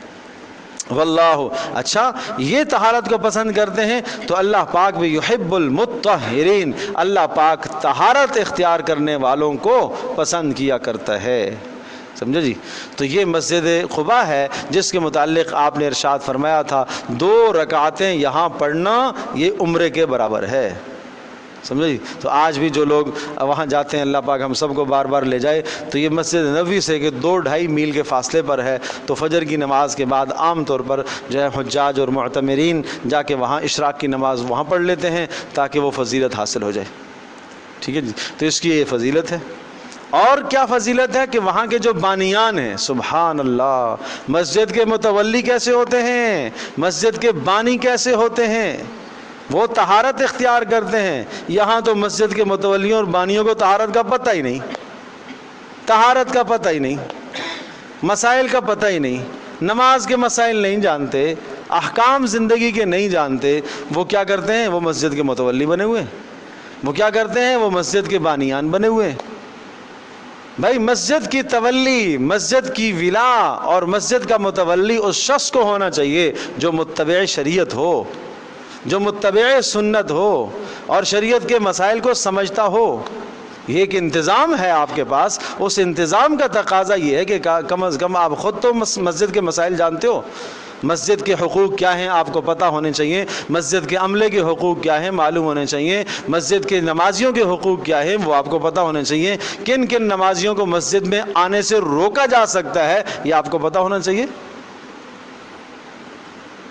واللہ، اچھا یہ طہارت کو پسند کرتے ہیں تو اللہ پاک بھی یحب المطہرین، اللہ پاک طہارت اختیار کرنے والوں کو پسند کیا کرتا ہے، سمجھے جی؟ تو یہ مسجد قباء ہے جس کے متعلق آپ نے ارشاد فرمایا تھا 2 رکعتیں یہاں پڑھنا یہ عمرے کے برابر ہے، سمجھے جی؟ تو آج بھی جو لوگ وہاں جاتے ہیں، اللہ پاک ہم سب کو بار بار لے جائے، تو یہ مسجد نبوی سے کہ 2-2.5 میل کے فاصلے پر ہے، تو فجر کی نماز کے بعد عام طور پر جو ہے حجاج اور معتمرین جا کے وہاں اشراق کی نماز وہاں پڑھ لیتے ہیں تاکہ وہ فضیلت حاصل ہو جائے، ٹھیک ہے جی؟ تو اس کی یہ فضیلت ہے۔ اور کیا فضیلت ہے کہ وہاں کے جو بانیان ہیں، سبحان اللہ، مسجد کے متولی کیسے ہوتے ہیں، مسجد کے بانی کیسے ہوتے ہیں، وہ طہارت اختیار کرتے ہیں۔ یہاں تو مسجد کے متولیوں اور بانیوں کو طہارت کا پتہ ہی نہیں، طہارت کا پتہ ہی نہیں، مسائل کا پتہ ہی نہیں، نماز کے مسائل نہیں جانتے، احکام زندگی کے نہیں جانتے۔ وہ کیا کرتے ہیں، وہ مسجد کے متولی بنے ہوئے ہیں، وہ کیا کرتے ہیں، وہ مسجد کے بانیان بنے ہوئے ہیں۔ بھائی مسجد کی تولی، مسجد کی ولا اور مسجد کا متولی اس شخص کو ہونا چاہیے جو متبع شریعت ہو، جو متبع سنت ہو اور شریعت کے مسائل کو سمجھتا ہو۔ یہ ایک انتظام ہے آپ کے پاس، اس انتظام کا تقاضا یہ ہے کہ کم از کم آپ خود تو مسجد کے مسائل جانتے ہو، مسجد کے حقوق کیا ہیں آپ کو پتہ ہونے چاہیے، مسجد کے عملے کے حقوق کیا ہیں معلوم ہونے چاہیے، مسجد کے نمازیوں کے حقوق کیا ہیں وہ آپ کو پتہ ہونے چاہیے، کن کن نمازیوں کو مسجد میں آنے سے روکا جا سکتا ہے یہ آپ کو پتہ ہونا چاہیے۔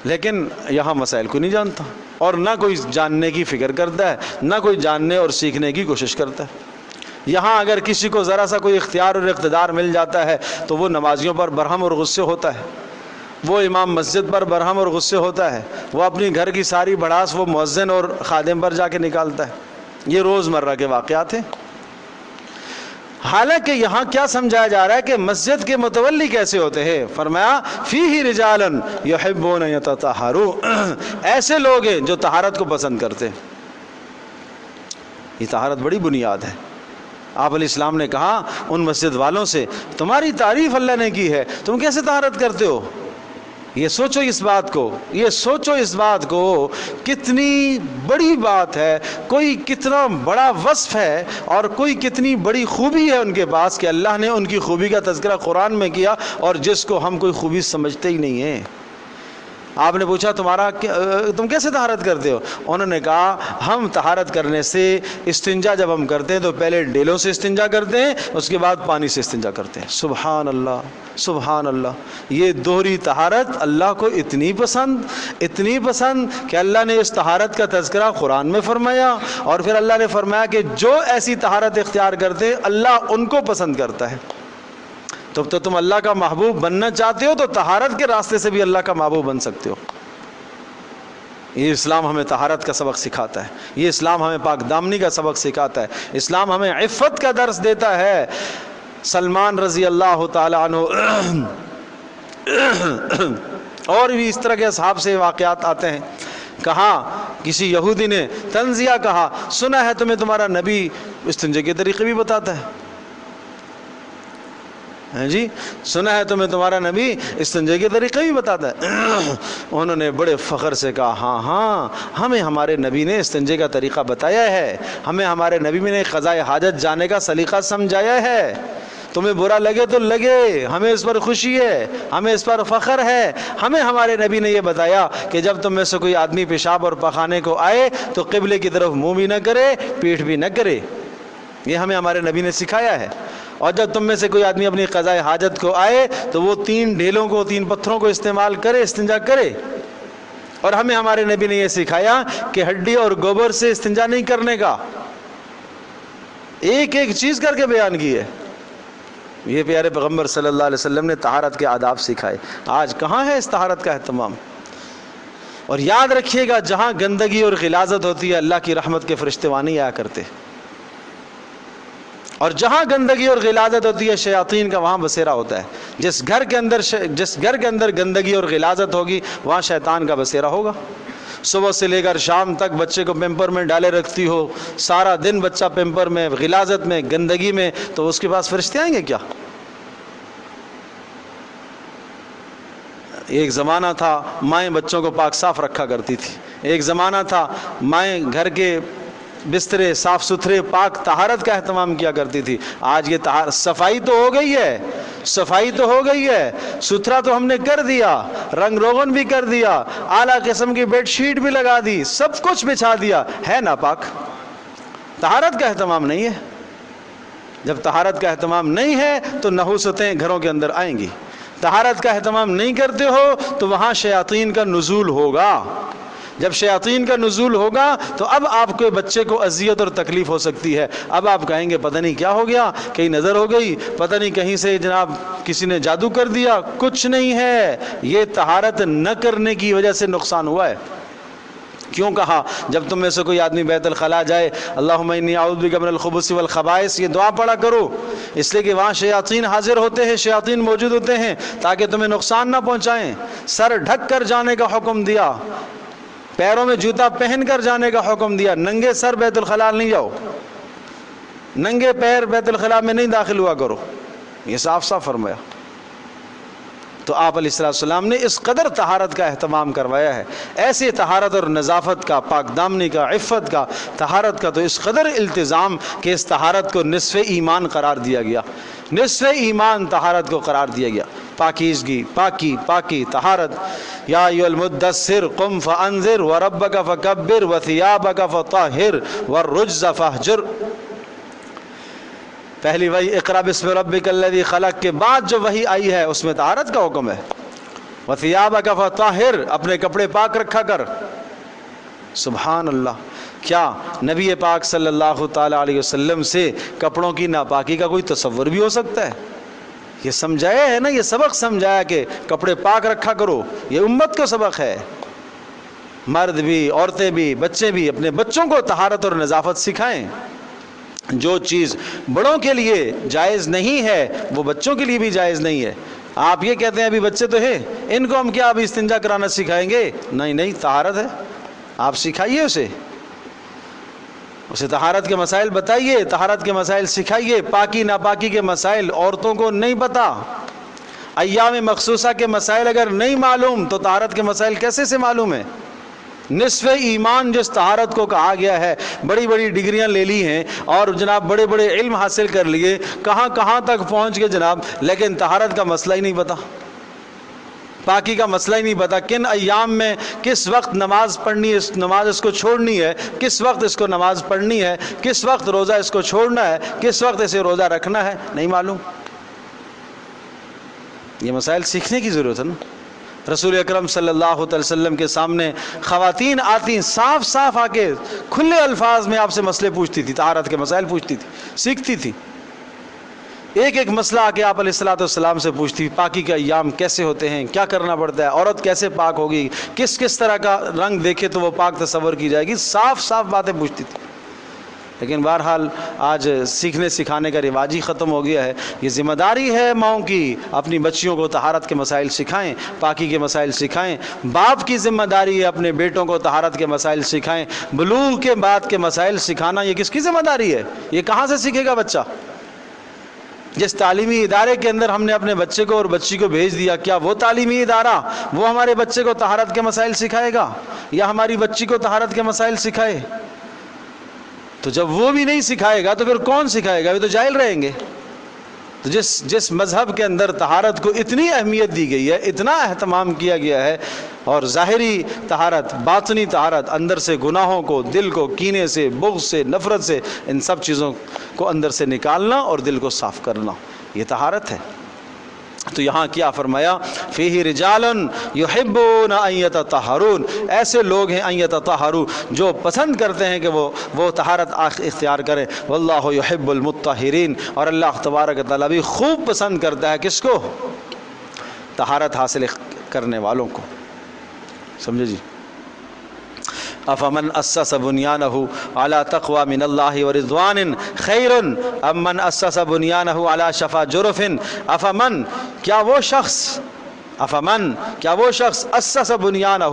لیکن یہاں مسائل کو نہیں جانتا، اور نہ کوئی جاننے کی فکر کرتا ہے، نہ کوئی جاننے اور سیکھنے کی کوشش کرتا ہے۔ یہاں اگر کسی کو ذرا سا کوئی اختیار اور اقتدار مل جاتا ہے تو وہ نمازیوں پر برہم اور غصے ہوتا ہے، وہ امام مسجد پر برہم اور غصے ہوتا ہے، وہ اپنی گھر کی ساری بڑاس وہ مؤذن اور خادم پر جا کے نکالتا ہے۔ یہ روز مرہ کے واقعات ہیں۔ حالانکہ یہاں کیا سمجھایا جا رہا ہے کہ مسجد کے متولی کیسے ہوتے ہیں؟ فرمایا فیہ رجالا یحبون یتطہرون، ایسے لوگ ہیں جو طہارت کو پسند کرتے ہیں۔ یہ طہارت بڑی بنیاد ہے۔ آپ علیہ السلام نے کہا ان مسجد والوں سے تمہاری تعریف اللہ نے کی ہے، تم کیسے طہارت کرتے ہو؟ یہ سوچو اس بات کو، یہ سوچو اس بات کو، کتنی بڑی بات ہے، کوئی کتنا بڑا وصف ہے اور کوئی کتنی بڑی خوبی ہے ان کے پاس کہ اللہ نے ان کی خوبی کا تذکرہ قرآن میں کیا، اور جس کو ہم کوئی خوبی سمجھتے ہی نہیں ہیں۔ آپ نے پوچھا تم کیسے طہارت کرتے ہو؟ انہوں نے کہا ہم طہارت کرنے سے استنجا جب ہم کرتے ہیں تو پہلے ڈیلوں سے استنجا کرتے ہیں، اس کے بعد پانی سے استنجا کرتے ہیں۔ سبحان اللہ، سبحان اللہ۔ یہ دوہری طہارت اللہ کو اتنی پسند کہ اللہ نے اس طہارت کا تذکرہ قرآن میں فرمایا، اور پھر اللہ نے فرمایا کہ جو ایسی طہارت اختیار کرتے ہیں اللہ ان کو پسند کرتا ہے۔ تو تم اللہ کا محبوب بننا چاہتے ہو تو طہارت کے راستے سے بھی اللہ کا محبوب بن سکتے ہو۔ یہ اسلام ہمیں طہارت کا سبق سکھاتا ہے، یہ اسلام ہمیں پاک دامنی کا سبق سکھاتا ہے، اسلام ہمیں عفت کا درس دیتا ہے۔ سلمان رضی اللہ تعالی عنہ اور بھی اس طرح کے اصحاب سے واقعات آتے ہیں۔ کہا کسی یہودی نے تنزیہ کہا سنا ہے تمہیں تمہارا نبی استنجے کے طریقے بھی بتاتا ہے، جی سنا ہے تمہیں تمہارا نبی استنجے کے طریقے بھی بتاتا ہے۔ انہوں نے بڑے فخر سے کہا ہاں ہمیں ہمارے نبی نے استنجے کا طریقہ بتایا ہے، ہمیں ہمارے نبی نے قضائے حاجت جانے کا سلیقہ سمجھایا ہے۔ تمہیں برا لگے تو لگے، ہمیں اس پر خوشی ہے، ہمیں اس پر فخر ہے۔ ہمیں ہمارے نبی نے یہ بتایا کہ جب تم میں سے کوئی آدمی پیشاب اور پخانے کو آئے تو قبلے کی طرف منہ بھی نہ کرے، پیٹھ بھی نہ کرے، یہ ہمیں ہمارے نبی نے سکھایا ہے۔ اور جب تم میں سے کوئی آدمی اپنی قضائے حاجت کو آئے تو وہ 3 ڈھیلوں کو 3 پتھروں کو استعمال کرے، استنجا کرے۔ اور ہمیں ہمارے نبی نے یہ سکھایا کہ ہڈی اور گوبر سے استنجا نہیں کرنے کا، ایک ایک چیز کر کے بیان کی ہے۔ یہ پیارے پیغمبر صلی اللہ علیہ وسلم نے طہارت کے آداب سکھائے۔ آج کہاں ہے اس طہارت کا اہتمام؟ اور یاد رکھیے گا جہاں گندگی اور غلاظت ہوتی ہے اللہ کی رحمت کے فرشتے وہاں نہیں آیا کرتے، اور جہاں گندگی اور غلاظت ہوتی ہے شیاطین کا وہاں بسیرا ہوتا ہے۔ جس گھر کے اندر گندگی اور غلاظت ہوگی وہاں شیطان کا بسیرا ہوگا۔ صبح سے لے کر شام تک بچے کو پیمپر میں ڈالے رکھتی ہو، سارا دن بچہ پیمپر میں، غلاظت میں، گندگی میں، تو اس کے پاس فرشتے آئیں گے کیا؟ ایک زمانہ تھا مائیں بچوں کو پاک صاف رکھا کرتی تھی، ایک زمانہ تھا مائیں گھر کے بسترے صاف ستھرے پاک طہارت کا اہتمام کیا کرتی تھی۔ آج یہ صفائی تو ہو گئی ہے، صفائی تو ہو گئی ہے، ستھرا تو ہم نے کر دیا، رنگ روغن بھی کر دیا، اعلیٰ قسم کی بیڈ شیٹ بھی لگا دی، سب کچھ بچھا دیا، ہے ناپاک، طہارت کا اہتمام نہیں ہے۔ جب طہارت کا اہتمام نہیں ہے تو نحوستیں گھروں کے اندر آئیں گی۔ طہارت کا اہتمام نہیں کرتے ہو تو وہاں شیاطین کا نزول ہوگا۔ جب شیاطین کا نزول ہوگا تو اب آپ کے بچے کو اذیت اور تکلیف ہو سکتی ہے۔ اب آپ کہیں گے پتہ نہیں کیا ہو گیا، کہیں نظر ہو گئی، پتہ نہیں کہیں سے جناب کسی نے جادو کر دیا۔ کچھ نہیں ہے، یہ طہارت نہ کرنے کی وجہ سے نقصان ہوا ہے۔ کیوں کہا جب تم میں سے کوئی آدمی بیت الخلاء جائے اللہم انی اعوذ بک من الخبث والخبائث، یہ دعا پڑھا کرو، اس لیے کہ وہاں شیاطین حاضر ہوتے ہیں، شیاطین موجود ہوتے ہیں تاکہ تمہیں نقصان نہ پہنچائیں۔ سر ڈھک کر جانے کا حکم دیا، پیروں میں جوتا پہن کر جانے کا حکم دیا، ننگے سر بیت الخلاء نہیں جاؤ، ننگے پیر بیت الخلاء میں نہیں داخل ہوا کرو، یہ صاف صاف فرمایا۔ تو آپ علیہ السلام نے اس قدر طہارت کا اہتمام کروایا ہے، ایسے طہارت اور نظافت کا، پاک دامنی کا، عفت کا، طہارت کا تو اس قدر التزام کہ اس طہارت کو نصف ایمان قرار دیا گیا، نصف ایمان طہارت کو قرار دیا گیا۔ پاکیزگی، پاکی طہارت۔ یا ایھا المدثر قم فانذر وربک فکبر وثیابک فطہر والرجز فاہجر۔ پہلی وحی اقرأ بسم ربک الذی خلق کے بعد جو وحی آئی ہے اس میں طہارت کا حکم ہے۔ وثیابک فطہر، اپنے کپڑے پاک رکھا کر۔ سبحان اللہ، کیا نبی پاک صلی اللہ تعالی علیہ وسلم سے کپڑوں کی ناپاکی کا کوئی تصور بھی ہو سکتا ہے؟ یہ سمجھایا ہے نا، یہ سبق سمجھایا کہ کپڑے پاک رکھا کرو، یہ امت کو سبق ہے۔ مرد بھی، عورتیں بھی، بچے بھی اپنے بچوں کو طہارت اور نظافت سکھائیں۔ جو چیز بڑوں کے لیے جائز نہیں ہے وہ بچوں کے لیے بھی جائز نہیں ہے۔ آپ یہ کہتے ہیں ابھی بچے تو ہیں، ان کو ہم کیا ابھی استنجا کرانا سکھائیں گے؟ نہیں، طہارت ہے، آپ سکھائیے اسے طہارت کے مسائل بتائیے، طہارت کے مسائل سکھائیے۔ پاکی ناپاکی کے مسائل عورتوں کو نہیں پتہ، ایام مخصوصہ کے مسائل اگر نہیں معلوم تو طہارت کے مسائل کیسے سے معلوم ہے؟ نصف ایمان جس طہارت کو کہا گیا ہے، بڑی بڑی ڈگریاں لے لی ہیں اور جناب بڑے بڑے علم حاصل کر لیے، کہاں تک پہنچ گئے جناب، لیکن طہارت کا مسئلہ ہی نہیں پتہ، پاکی کا مسئلہ ہی نہیں پتہ، کن ایام میں کس وقت نماز پڑھنی ہے، نماز اس کو چھوڑنی ہے، کس وقت اس کو نماز پڑھنی ہے، کس وقت روزہ اس کو چھوڑنا ہے، کس وقت اسے روزہ رکھنا ہے، نہیں معلوم۔ یہ مسائل سیکھنے کی ضرورت ہے نا۔ رسول اکرم صلی اللہ علیہ وسلم کے سامنے خواتین آتی، صاف آ کے کھلے الفاظ میں آپ سے مسئلے پوچھتی تھی، طہارت کے مسائل پوچھتی تھی، سیکھتی تھی۔ ایک مسئلہ آ کے آپ علیہ السلام سے پوچھتی، پاکی کے ایام کیسے ہوتے ہیں، کیا کرنا پڑتا ہے، عورت کیسے پاک ہوگی، کس طرح کا رنگ دیکھے تو وہ پاک تصور کی جائے گی، صاف باتیں پوچھتی تھی۔ لیکن بہرحال آج سیکھنے سکھانے کا رواج ہی ختم ہو گیا ہے۔ یہ ذمہ داری ہے ماؤں کی، اپنی بچیوں کو طہارت کے مسائل سکھائیں، پاکی کے مسائل سکھائیں۔ باپ کی ذمہ داری ہے اپنے بیٹوں کو طہارت کے مسائل سکھائیں۔ بلوغ کے بعد کے مسائل سکھانا یہ کس کی ذمہ داری ہے؟ یہ کہاں سے سیکھے گا بچہ؟ جس تعلیمی ادارے کے اندر ہم نے اپنے بچے کو اور بچی کو بھیج دیا، کیا وہ تعلیمی ادارہ وہ ہمارے بچے کو طہارت کے مسائل سکھائے گا یا ہماری بچی کو طہارت کے مسائل سکھائے؟ تو جب وہ بھی نہیں سکھائے گا تو پھر کون سکھائے گا؟ وہ تو جاہل رہیں گے۔ تو جس مذہب کے اندر طہارت کو اتنی اہمیت دی گئی ہے، اتنا اہتمام کیا گیا ہے، اور ظاہری طہارت، باطنی طہارت، اندر سے گناہوں کو، دل کو کینے سے، بغض سے، نفرت سے، ان سب چیزوں کو اندر سے نکالنا اور دل کو صاف کرنا، یہ طہارت ہے۔ تو یہاں کیا فرمایا؟ فیہ رجال یحبون ان یتطہرون، ایسے لوگ ہیں ان یتطہروا جو پسند کرتے ہیں کہ وہ طہارت اختیار کریں۔ واللہ یحب المطہرین، اور اللہ تبارک و تعالیٰ بھی خوب پسند کرتا ہے کس کو؟ طہارت حاصل کرنے والوں کو۔ سمجھے جی؟ افمن اسس بنیانہ علی تقوی من اللہ ورضوان خیر ام من اسس بنیانہ علی شفا جرف۔ افمن کیا وہ شخص اسس بنیانہ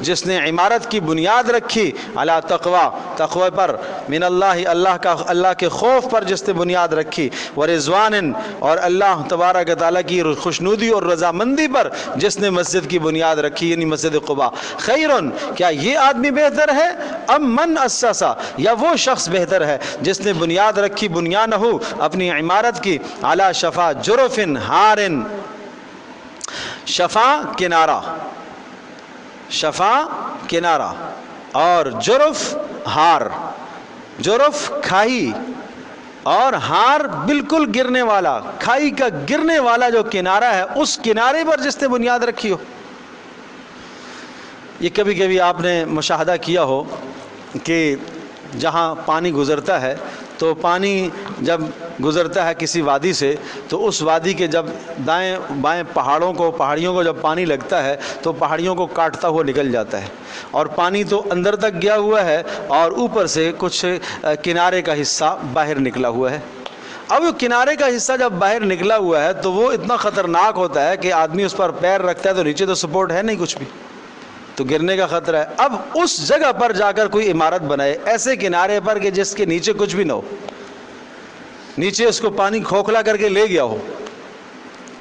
جس نے عمارت کی بنیاد رکھی، علی تقوی پر، من اللہ کے خوف پر جس نے بنیاد رکھی، ورضوان اور اللہ تبارک تعالیٰ کی خوشنودی اور رضامندی پر جس نے مسجد کی بنیاد رکھی، یعنی مسجد قباء، خیرن کیا یہ آدمی بہتر ہے، ام من اسس یا وہ شخص بہتر ہے جس نے بنیاد رکھی، بنیانہ اپنی عمارت کی، علی شفا جرف ہارن، شفا کنارہ اور جرف ہار، جرف کھائی اور ہار بالکل گرنے والا، کھائی کا گرنے والا جو کنارہ ہے اس کنارے پر جس نے بنیاد رکھی ہو۔ یہ کبھی کبھی آپ نے مشاہدہ کیا ہو کہ جہاں پانی گزرتا ہے تو پانی جب گزرتا ہے کسی وادی سے تو اس وادی کے جب دائیں بائیں پہاڑیوں کو جب پانی لگتا ہے تو پہاڑیوں کو کاٹتا ہوا نکل جاتا ہے، اور پانی تو اندر تک گیا ہوا ہے اور اوپر سے کچھ کنارے کا حصہ باہر نکلا ہوا ہے۔ اب وہ کنارے کا حصہ جب باہر نکلا ہوا ہے تو وہ اتنا خطرناک ہوتا ہے کہ آدمی اس پر پیر رکھتا ہے تو نیچے تو سپورٹ ہے نہیں کچھ بھی، تو گرنے کا خطرہ ہے۔ اب اس جگہ پر جا کر کوئی عمارت بنائے ایسے کنارے پر کہ جس کے نیچے کچھ بھی نہ ہو، نیچے اس کو پانی کھوکھلا کر کے لے گیا ہو،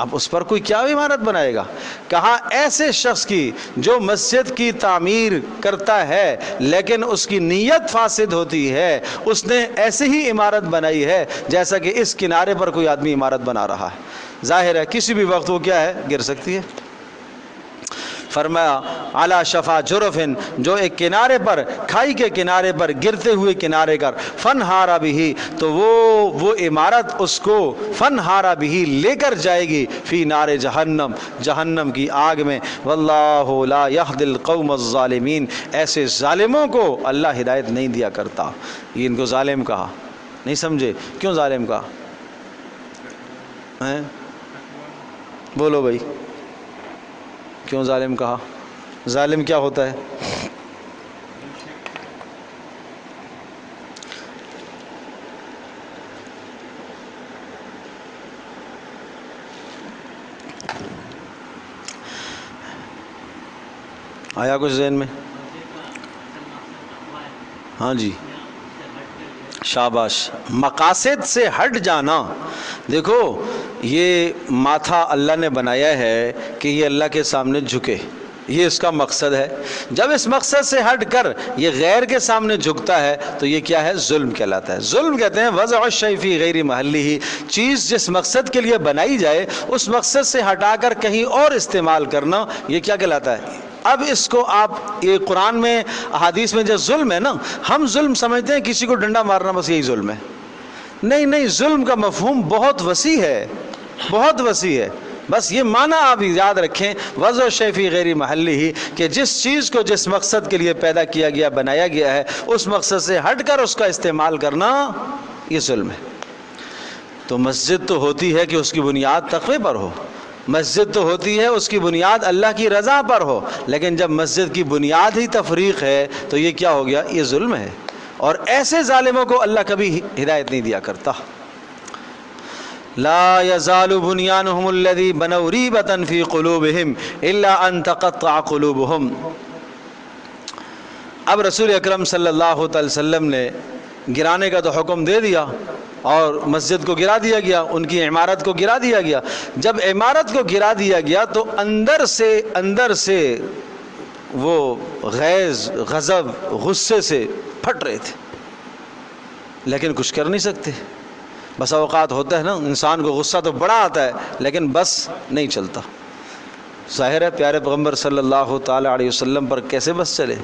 اب اس پر کوئی کیا عمارت بنائے گا؟ کہا ایسے شخص کی جو مسجد کی تعمیر کرتا ہے لیکن اس کی نیت فاسد ہوتی ہے، اس نے ایسے ہی عمارت بنائی ہے جیسا کہ اس کنارے پر کوئی آدمی عمارت بنا رہا ہے، ظاہر ہے کسی بھی وقت وہ کیا ہے، گر سکتی ہے۔ فرمایا علی شفا جرفن، جو ایک کنارے پر، کھائی کے کنارے پر گرتے ہوئے کنارے کر، فن ہارا بھی، تو وہ عمارت اس کو فن ہارا بھی لے کر جائے گی، فی نار جہنم، جہنم کی آگ میں، واللہ لا یہدی القوم الظالمین، ایسے ظالموں کو اللہ ہدایت نہیں دیا کرتا۔ یہ ان کو ظالم کہا، نہیں سمجھے کیوں ظالم کہا؟ بولو بھائی، کیوں ظالم کہا؟ ظالم کیا ہوتا ہے؟ آیا کچھ ذہن میں؟ ہاں جی، شاباش۔ مقاصد سے ہٹ جانا، دیکھو یہ ماتھا اللہ نے بنایا ہے کہ یہ اللہ کے سامنے جھکے، یہ اس کا مقصد ہے۔ جب اس مقصد سے ہٹ کر یہ غیر کے سامنے جھکتا ہے تو یہ کیا ہے؟ ظلم کہلاتا ہے۔ ظلم کہتے ہیں وضع الشیء فی غیر محلہ، چیز جس مقصد کے لیے بنائی جائے اس مقصد سے ہٹا کر کہیں اور استعمال کرنا، یہ کیا کہلاتا ہے؟ اب اس کو آپ یہ قرآن میں احادیث میں جو ظلم ہے نا، ہم ظلم سمجھتے ہیں کسی کو ڈنڈا مارنا، بس یہی ظلم ہے۔ نہیں، ظلم کا مفہوم بہت وسیع ہے، بہت وسیع ہے۔ بس یہ معنی آپ یاد رکھیں، وضع الشیء فی غیر محلہ، کہ جس چیز کو جس مقصد کے لیے پیدا کیا گیا، بنایا گیا ہے، اس مقصد سے ہٹ کر اس کا استعمال کرنا، یہ ظلم ہے۔ تو مسجد تو ہوتی ہے کہ اس کی بنیاد تقوی پر ہو، مسجد تو ہوتی ہے اس کی بنیاد اللہ کی رضا پر ہو، لیکن جب مسجد کی بنیاد ہی تفریق ہے تو یہ کیا ہو گیا؟ یہ ظلم ہے، اور ایسے ظالموں کو اللہ کبھی ہدایت نہیں دیا کرتا۔ لا يزال بنيانهم الذي بنوا ريبة في قلوبهم الا ان تقطع قلوبهم۔ اب رسول اکرم صلی اللہ تعالی وسلم نے گرانے کا تو حکم دے دیا اور مسجد کو گرا دیا گیا، ان کی عمارت کو گرا دیا گیا۔ جب عمارت کو گرا دیا گیا تو اندر سے وہ غیظ، غضب، غصے سے پھٹ رہے تھے، لیکن کچھ کر نہیں سکتے۔ بس اوقات ہوتا ہے نا، انسان کو غصہ تو بڑا آتا ہے لیکن بس نہیں چلتا۔ ظاہر ہے پیارے پیغمبر صلی اللہ تعالی علیہ وسلم پر کیسے بس چلے؟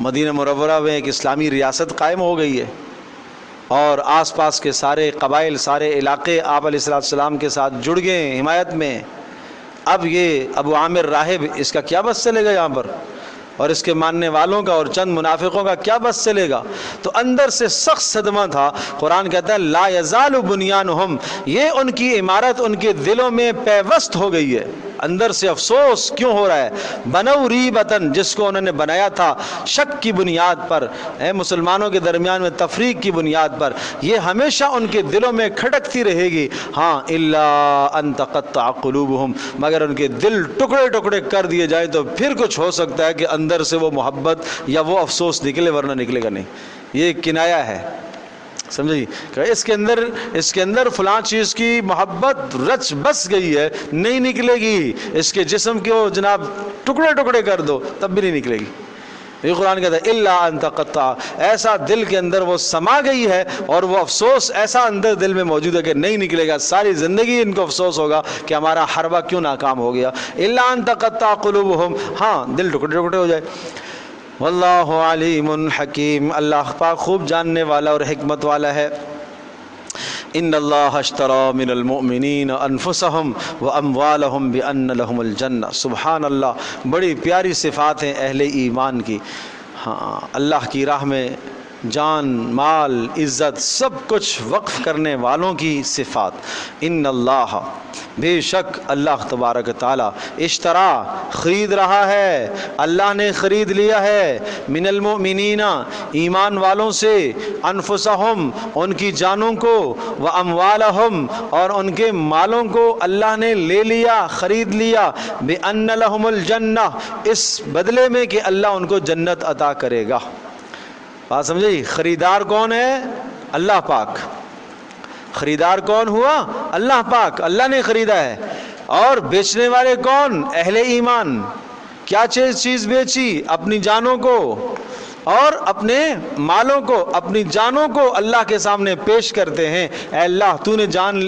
مدینہ منورہ میں ایک اسلامی ریاست قائم ہو گئی ہے اور آس پاس کے سارے قبائل، سارے علاقے آپ علیہ السلام کے ساتھ جڑ گئے ہیں حمایت میں۔ اب یہ ابو عامر راہب، اس کا کیا بس چلے گا یہاں پر؟ اور اس کے ماننے والوں کا اور چند منافقوں کا کیا بس چلے گا؟ تو اندر سے سخت صدمہ تھا۔ قرآن کہتا ہے لا یزال بنیانہم، یہ ان کی عمارت ان کے دلوں میں پیوست ہو گئی ہے۔ اندر سے افسوس کیوں ہو رہا ہے؟ بنو ریبتن، جس کو انہوں نے بنایا تھا شک کی بنیاد پر، مسلمانوں کے درمیان میں تفریق کی بنیاد پر، یہ ہمیشہ ان کے دلوں میں کھٹکتی رہے گی۔ ہاں الا ان تقطع قلوبہم، مگر ان کے دل ٹکڑے ٹکڑے کر دیے جائیں تو پھر کچھ ہو سکتا ہے کہ اندر سے وہ محبت یا وہ افسوس نکلے، ورنہ نکلے گا نہیں۔ یہ ایک کنایا ہے، سمجھے کہ اس کے اندر فلاں چیز کی محبت رچ بس گئی ہے، نہیں نکلے گی۔ اس کے جسم کو جناب ٹکڑے ٹکڑے کر دو تب بھی نہیں نکلے گی۔ یہ قرآن کہتا ہے الا ان تقطع، ایسا دل کے اندر وہ سما گئی ہے اور وہ افسوس ایسا اندر دل میں موجود ہے کہ نہیں نکلے گا، ساری زندگی ان کو افسوس ہوگا کہ ہمارا حربہ کیوں ناکام ہو گیا۔ الا ان تقطع قلوبہم، ہاں دل ٹکڑے ٹکڑے ہو جائے۔ واللہ علیم حکیم، اللہ پاک خوب جاننے والا اور حکمت والا ہے۔ ان اللہ اشتری من المؤمنین انفسہم واموالہم بان لہم الجنہ۔ سبحان اللہ، بڑی پیاری صفات ہیں اہل ایمان کی۔ ہاں، اللہ کی راہ میں جان، مال، عزت سب کچھ وقف کرنے والوں کی صفات۔ ان اللہ، بے شک اللہ تبارک تعالی، اشترا، خرید رہا ہے، اللہ نے خرید لیا ہے، من المؤمنین، ایمان والوں سے، انفسہم، ان کی جانوں کو، و اموالہم، اور ان کے مالوں کو اللہ نے لے لیا، خرید لیا، بان لہم الجنہ، اس بدلے میں کہ اللہ ان کو جنت عطا کرے گا۔ بات سمجھے؟ خریدار کون ہے؟ اللہ پاک۔ خریدار کون ہوا؟ اللہ پاک، اللہ نے خریدا ہے۔ اور بیچنے والے کون؟ اہل ایمان۔ کیا چیز بیچی؟ اپنی جانوں کو اور اپنے مالوں کو، اپنی جانوں کو اللہ کے سامنے پیش کرتے ہیں۔ اے اللہ تو نے جان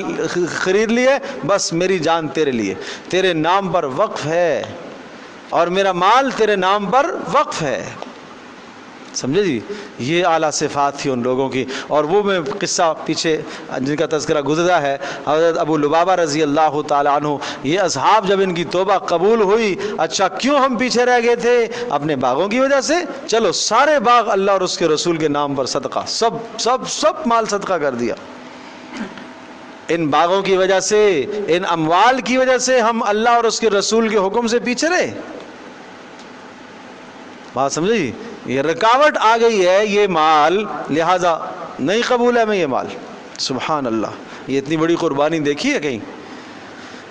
خرید لی ہے، بس میری جان تیرے لیے، تیرے نام پر وقف ہے، اور میرا مال تیرے نام پر وقف ہے۔ سمجھے جی؟ یہ اعلیٰ صفات تھی ان لوگوں کی۔ اور وہ میں قصہ پیچھے جن کا تذکرہ گزرا ہے، حضرت ابو لبابہ رضی اللہ تعالیٰ عنہ، یہ اصحاب جب ان کی توبہ قبول ہوئی، اچھا کیوں ہم پیچھے رہ گئے تھے؟ اپنے باغوں کی وجہ سے، چلو سارے باغ اللہ اور اس کے رسول کے نام پر صدقہ، سب مال صدقہ کر دیا۔ ان باغوں کی وجہ سے، ان اموال کی وجہ سے ہم اللہ اور اس کے رسول کے حکم سے پیچھے رہے۔ بات سمجھے جی؟ یہ رکاوٹ آ گئی ہے، یہ مال، لہذا نہیں قبول ہے میں یہ مال۔ سبحان اللہ، یہ اتنی بڑی قربانی دیکھی ہے کہیں؟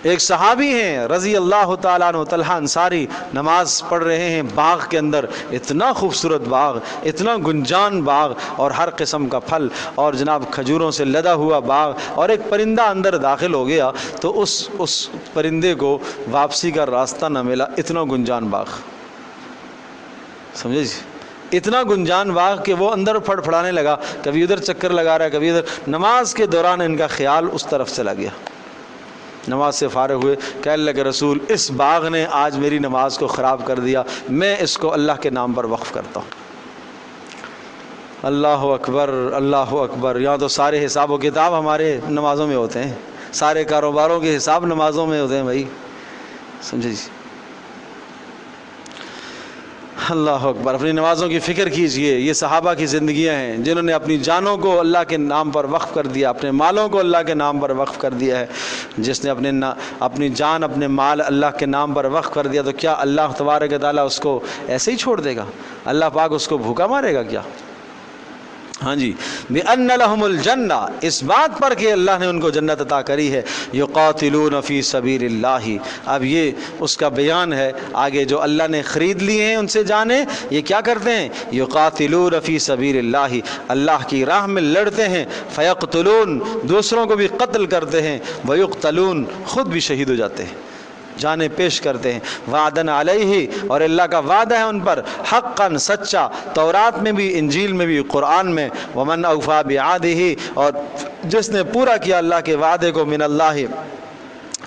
ایک صحابی ہیں رضی اللہ تعالیٰ عنہ، طلحہ انصاری، نماز پڑھ رہے ہیں باغ کے اندر، اتنا خوبصورت باغ، اتنا گنجان باغ، اور ہر قسم کا پھل، اور جناب کھجوروں سے لدا ہوا باغ، اور ایک پرندہ اندر داخل ہو گیا تو اس پرندے کو واپسی کا راستہ نہ ملا، اتنا گنجان باغ۔ سمجھے جی؟ اتنا گنجان باغ کہ وہ اندر پھڑپھڑانے لگا، کبھی ادھر چکر لگا رہا ہے، کبھی ادھر۔ نماز کے دوران ان کا خیال اس طرف چلا گیا، نماز سے فارغ ہوئے، کہ اللہ کے رسول اس باغ نے آج میری نماز کو خراب کر دیا، میں اس کو اللہ کے نام پر وقف کرتا ہوں۔ اللہ اکبر، اللہ اکبر۔ یہاں تو سارے حساب و کتاب ہمارے نمازوں میں ہوتے ہیں، سارے کاروباروں کے حساب نمازوں میں ہوتے ہیں بھائی، سمجھے جی؟ اللہ اکبر۔ اپنی نمازوں کی فکر کیجئے، یہ صحابہ کی زندگیاں ہیں جنہوں نے اپنی جانوں کو اللہ کے نام پر وقف کر دیا، اپنے مالوں کو اللہ کے نام پر وقف کر دیا ہے۔ جس نے اپنی جان، اپنے مال اللہ کے نام پر وقف کر دیا، تو کیا اللہ تبارک و تعالیٰ اس کو ایسے ہی چھوڑ دے گا؟ اللہ پاک اس کو بھوکا مارے گا کیا؟ ہاں جی، بِأَنَّ لَهُمُ الْجَنَّةَ، اس بات پر کہ اللہ نے ان کو جنت عطا کری ہے۔ يُقَاتِلُونَ فِي سَبِيلِ اللَّهِ، اب یہ اس کا بیان ہے آگے، جو اللہ نے خرید لیے ہیں ان سے جانیں، یہ کیا کرتے ہیں؟ يُقَاتِلُونَ فِي سَبِيلِ اللَّهِ، اللہ کی راہ میں لڑتے ہیں، فَيَقْتُلُونَ، دوسروں کو بھی قتل کرتے ہیں، وَيُقْتَلُونَ، خود بھی شہید ہو جاتے ہیں، جانیں پیش کرتے ہیں۔ وعدن علیہ، اور اللہ کا وعدہ ہے ان پر، حقاً، سچا، تورات میں بھی، انجیل میں بھی، قرآن میں، ومن اوفی بعہدہ، اور جس نے پورا کیا اللہ کے وعدے کو، من اللہ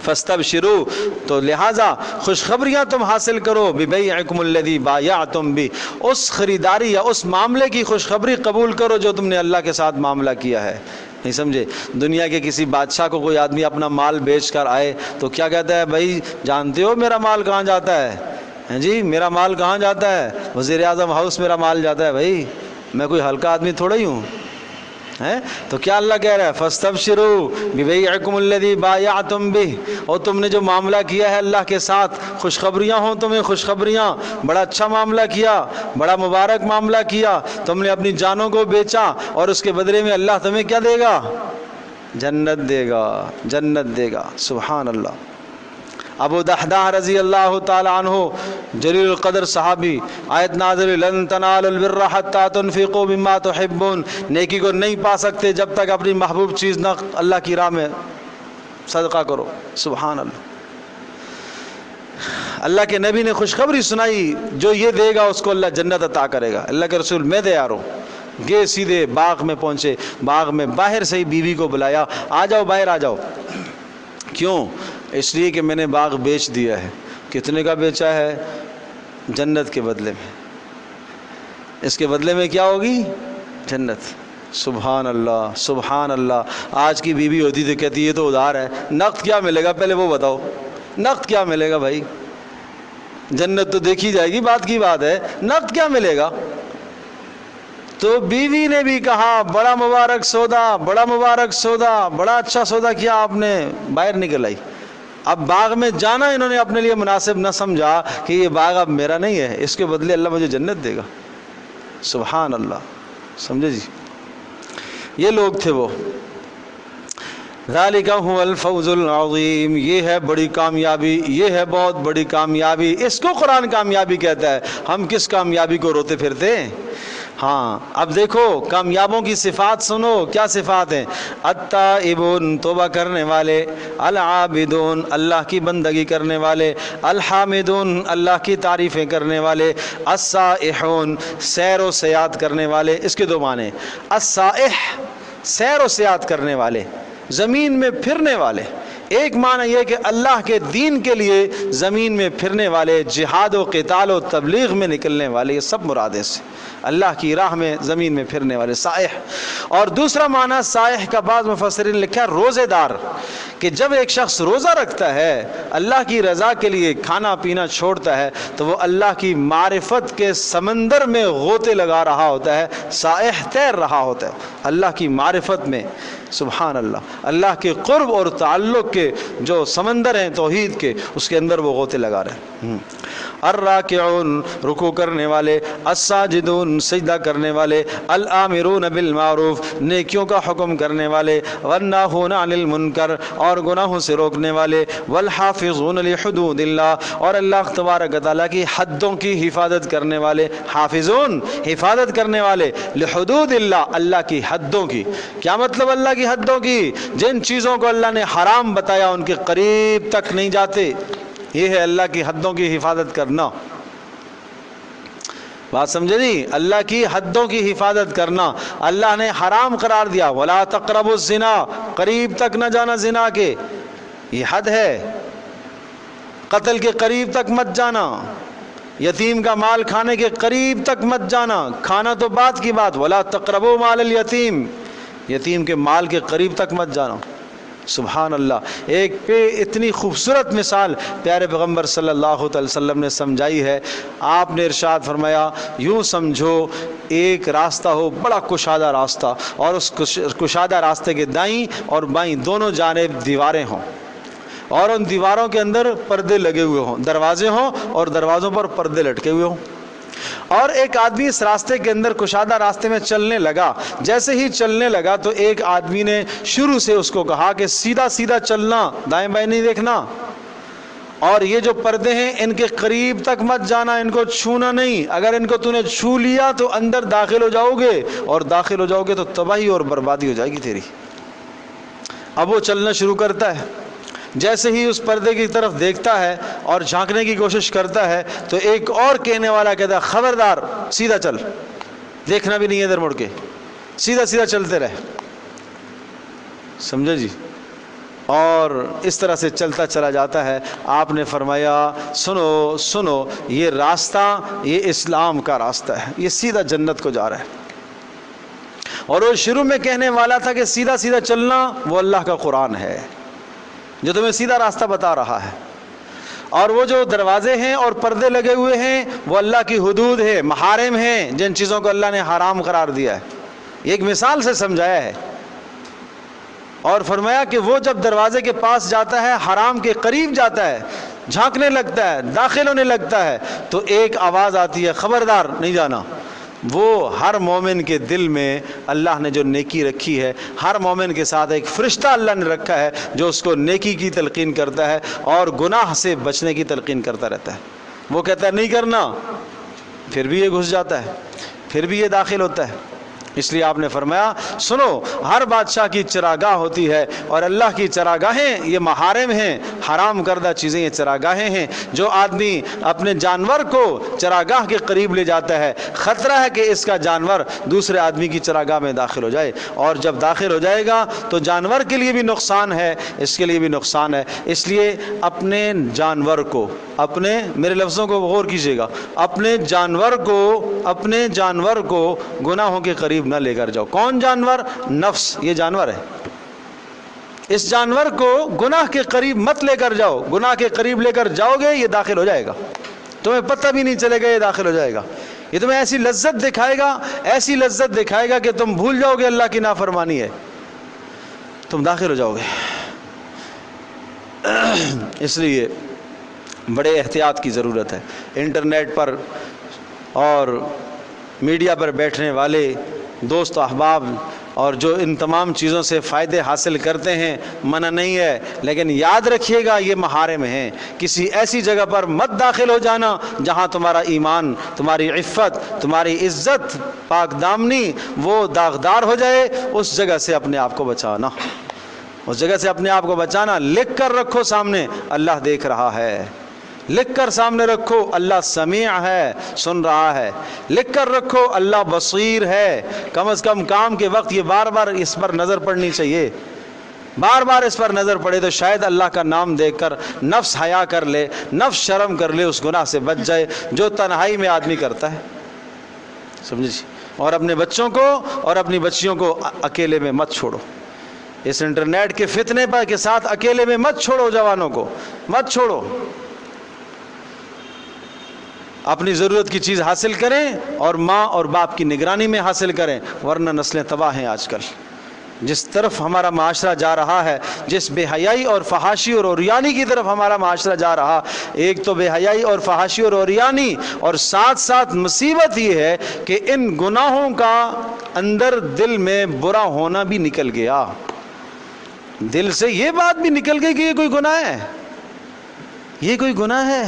فاستبشروا، تو لہٰذا خوشخبریاں تم حاصل کرو، ببیعکم الذی بایعتم بہ، اس خریداری یا اس معاملے کی خوشخبری قبول کرو جو تم نے اللہ کے ساتھ معاملہ کیا ہے۔ نہیں سمجھے؟ دنیا کے کسی بادشاہ کو کوئی آدمی اپنا مال بیچ کر آئے تو کیا کہتا ہے؟ بھائی جانتے ہو میرا مال کہاں جاتا ہے؟ جی میرا مال کہاں جاتا ہے؟ وزیر اعظم ہاؤس میرا مال جاتا ہے۔ بھائی میں کوئی ہلکا آدمی تھوڑا ہی ہوں، تو کیا اللہ کہہ رہا ہے؟ فاستبشروا ببیعکم الذی بایعتم بہ، اور تم نے جو معاملہ کیا ہے اللہ کے ساتھ، خوشخبریاں ہوں تمہیں، خوشخبریاں، بڑا اچھا معاملہ کیا، بڑا مبارک معاملہ کیا، تم نے اپنی جانوں کو بیچا، اور اس کے بدلے میں اللہ تمہیں کیا دے گا؟ جنت دے گا، جنت دے گا۔ سبحان اللہ۔ ابو دحداح رضی اللہ تعالی عنہ، جلیل القدر صحابی، آیت نازل، لن تنالوا البر حتى تنفقوا مما تحبون، نیکی کو نہیں پا سکتے جب تک اپنی محبوب چیز نہ اللہ کی راہ میں صدقہ کرو۔ سبحان اللہ۔ اللہ کے نبی نے خوشخبری سنائی، جو یہ دے گا اس کو اللہ جنت عطا کرے گا۔ اللہ کے رسول میں تیار ہوں، گئے سیدھے باغ میں پہنچے، باغ میں باہر سے ہی بیوی کو بلایا، آ جاؤ باہر آ جاؤ۔ کیوں؟ اس لیے کہ میں نے باغ بیچ دیا ہے۔ کتنے کا بیچا ہے؟ جنت کے بدلے میں۔ اس کے بدلے میں کیا ہوگی؟ جنت۔ سبحان اللہ، سبحان اللہ۔ آج کی بیوی ہوتی تو کہتی ہے تو ادھار ہے، نقد کیا ملے گا؟ پہلے وہ بتاؤ، نقد کیا ملے گا بھائی؟ جنت تو دیکھی جائے گی، بات کی بات ہے، نقد کیا ملے گا؟ تو بیوی نے بھی کہا بڑا مبارک سودا، بڑا مبارک سودا، بڑا اچھا سودا کیا آپ نے، باہر نکل آئی۔ اب باغ میں جانا انہوں نے اپنے لیے مناسب نہ سمجھا کہ یہ باغ اب میرا نہیں ہے، اس کے بدلے اللہ مجھے جنت دے گا۔ سبحان اللہ، سمجھے جی؟ یہ لوگ تھے وہ۔ ذالک هو الفوز العظیم، یہ ہے بڑی کامیابی، یہ ہے بہت بڑی کامیابی۔ اس کو قرآن کامیابی کہتا ہے، ہم کس کامیابی کو روتے پھرتے ہیں؟ ہاں اب دیکھو کامیابوں کی صفات سنو، کیا صفات ہیں؟ التائبون توبہ کرنے والے، العابدون اللہ کی بندگی کرنے والے، الحامدون اللہ کی تعریفیں کرنے والے، السائحون سیر و سیاحت کرنے والے۔ اس کے دو معنی، السائح سیر و سیاحت کرنے والے، زمین میں پھرنے والے۔ ایک معنی یہ کہ اللہ کے دین کے لیے زمین میں پھرنے والے، جہاد و قتال و تبلیغ میں نکلنے والے، یہ سب مراد ہے سے اللہ کی راہ میں زمین میں پھرنے والے سائح۔ اور دوسرا معنی سائح کا بعض مفسرین نے لکھا روزے دار، کہ جب ایک شخص روزہ رکھتا ہے اللہ کی رضا کے لیے، کھانا پینا چھوڑتا ہے، تو وہ اللہ کی معرفت کے سمندر میں غوطے لگا رہا ہوتا ہے، سائح تیر رہا ہوتا ہے اللہ کی معرفت میں۔ سبحان اللہ، اللہ کے قرب اور تعلق کے جو سمندر ہیں توحید کے، اس کے اندر وہ غوطے لگا رہے ہیں۔ الراکعون رکوع کرنے والے، الساجدون سجدہ کرنے والے، الآمرون بالمعروف نیکیوں کا حکم کرنے والے، والناہون عن المنکر اور گناہوں سے روکنے والے، والحافظون لحدود اللہ اور اللہ تبارک تعالیٰ کی حدوں کی حفاظت کرنے والے۔ حافظون حفاظت کرنے والے، لحدود اللہ اللہ کی حدوں کی۔ کیا مطلب اللہ کی حدوں کی؟ جن چیزوں کو اللہ نے حرام بتایا ان کے قریب تک نہیں جاتے، یہ ہے اللہ کی حدوں کی حفاظت کرنا۔ بات سمجھے جی؟ اللہ کی حدوں کی حفاظت کرنا۔ اللہ نے حرام قرار دیا، وَلَا تَقْرَبُوا الزِّنَا قریب تک نہ جانا زنا کے، یہ حد ہے۔ قتل کے قریب تک مت جانا، یتیم کا مال کھانے کے قریب تک مت جانا، کھانا تو بات کی بات، وَلَا تَقْرَبُوا مَالَ الْيَتِيمِ یتیم کے مال کے قریب تک مت جانا۔ سبحان اللہ، ایک پہ اتنی خوبصورت مثال پیارے پیغمبر صلی اللہ علیہ وسلم نے سمجھائی ہے۔ آپ نے ارشاد فرمایا، یوں سمجھو ایک راستہ ہو، بڑا کشادہ راستہ، اور اس کشادہ راستے کے دائیں اور بائیں دونوں جانب دیواریں ہوں، اور ان دیواروں کے اندر پردے لگے ہوئے ہوں، دروازے ہوں اور دروازوں پر پردے لٹکے ہوئے ہوں۔ اور ایک آدمی اس راستے کے اندر کشادہ راستے میں چلنے لگا، جیسے ہی چلنے لگا تو ایک آدمی نے شروع سے اس کو کہا کہ سیدھا سیدھا چلنا، دائیں بائیں نہیں دیکھنا، اور یہ جو پردے ہیں ان کے قریب تک مت جانا، ان کو چھونا نہیں، اگر ان کو تو نے چھو لیا تو اندر داخل ہو جاؤ گے، اور داخل ہو جاؤ گے تو تباہی اور بربادی ہو جائے گی تیری۔ اب وہ چلنا شروع کرتا ہے، جیسے ہی اس پردے کی طرف دیکھتا ہے اور جھانکنے کی کوشش کرتا ہے تو ایک اور کہنے والا کہتا ہے، خبردار سیدھا چل، دیکھنا بھی نہیں ہے ادھر مڑ کے، سیدھا سیدھا چلتے رہے۔ سمجھے جی؟ اور اس طرح سے چلتا چلا جاتا ہے۔ آپ نے فرمایا، سنو سنو، یہ راستہ یہ اسلام کا راستہ ہے، یہ سیدھا جنت کو جا رہا ہے۔ اور وہ شروع میں کہنے والا تھا کہ سیدھا سیدھا چلنا، وہ اللہ کا قرآن ہے جو تمہیں سیدھا راستہ بتا رہا ہے، اور وہ جو دروازے ہیں اور پردے لگے ہوئے ہیں وہ اللہ کی حدود ہے، محارم ہیں، جن چیزوں کو اللہ نے حرام قرار دیا ہے۔ ایک مثال سے سمجھایا ہے، اور فرمایا کہ وہ جب دروازے کے پاس جاتا ہے، حرام کے قریب جاتا ہے، جھانکنے لگتا ہے، داخل ہونے لگتا ہے، تو ایک آواز آتی ہے، خبردار نہیں جانا۔ وہ ہر مومن کے دل میں اللہ نے جو نیکی رکھی ہے، ہر مومن کے ساتھ ایک فرشتہ اللہ نے رکھا ہے جو اس کو نیکی کی تلقین کرتا ہے اور گناہ سے بچنے کی تلقین کرتا رہتا ہے۔ وہ کہتا ہے نہیں کرنا، پھر بھی یہ گھس جاتا ہے، پھر بھی یہ داخل ہوتا ہے۔ اس لیے آپ نے فرمایا، سنو، ہر بادشاہ کی چراگاہ ہوتی ہے، اور اللہ کی چراگاہیں یہ محارم ہیں، حرام کردہ چیزیں یہ چراگاہیں ہیں۔ جو آدمی اپنے جانور کو چراگاہ کے قریب لے جاتا ہے، خطرہ ہے کہ اس کا جانور دوسرے آدمی کی چراگاہ میں داخل ہو جائے، اور جب داخل ہو جائے گا تو جانور کے لیے بھی نقصان ہے، اس کے لیے بھی نقصان ہے۔ اس لیے اپنے جانور کو، اپنے، میرے لفظوں کو غور کیجیے گا، اپنے جانور کو گناہوں کے قریب نہ لے کر جاؤ۔ کون جانور؟ نفس، یہ جانور ہے، اس جانور کو گناہ کے قریب مت لے کر جاؤ۔ گناہ کے قریب لے کر جاؤ گے یہ داخل ہو جائے گا، تمہیں پتہ بھی نہیں چلے گا، یہ داخل ہو جائے گا۔ یہ تمہیں ایسی لذت دکھائے گا، ایسی لذت دکھائے گا کہ تم بھول جاؤ گے اللہ کی نافرمانی ہے، تم داخل ہو جاؤ گے۔ اس لیے بڑے احتیاط کی ضرورت ہے۔ انٹرنیٹ پر اور میڈیا پر بیٹھنے والے دوست و احباب اور جو ان تمام چیزوں سے فائدے حاصل کرتے ہیں منع نہیں ہے، لیکن یاد رکھیے گا یہ محارم ہیں، کسی ایسی جگہ پر مت داخل ہو جانا جہاں تمہارا ایمان، تمہاری عفت، تمہاری عزت، پاک دامنی وہ داغدار ہو جائے، اس جگہ سے اپنے آپ کو بچانا، اس جگہ سے اپنے آپ کو بچانا۔ لکھ کر رکھو سامنے، اللہ دیکھ رہا ہے، لکھ کر سامنے رکھو اللہ سمیع ہے، سن رہا ہے، لکھ کر رکھو اللہ بصیر ہے۔ کم از کم کام کے وقت یہ بار بار اس پر نظر پڑنی چاہیے، بار بار اس پر نظر پڑے تو شاید اللہ کا نام دیکھ کر نفس حیا کر لے، نفس شرم کر لے، اس گناہ سے بچ جائے جو تنہائی میں آدمی کرتا ہے، سمجھے جی۔ اور اپنے بچوں کو اور اپنی بچیوں کو اکیلے میں مت چھوڑو، اس انٹرنیٹ کے فتنے پر کے ساتھ اکیلے میں مت چھوڑو، جوانوں کو مت چھوڑو، اپنی ضرورت کی چیز حاصل کریں اور ماں اور باپ کی نگرانی میں حاصل کریں، ورنہ نسلیں تباہ ہیں۔ آج کل جس طرف ہمارا معاشرہ جا رہا ہے، جس بے حیائی اور فحاشی اور عریانی کی طرف ہمارا معاشرہ جا رہا، ایک تو بے حیائی اور فحاشی اور عریانی، اور ساتھ ساتھ مصیبت یہ ہے کہ ان گناہوں کا اندر دل میں برا ہونا بھی نکل گیا، دل سے یہ بات بھی نکل گئی کہ یہ کوئی گناہ ہے، یہ کوئی گناہ ہے۔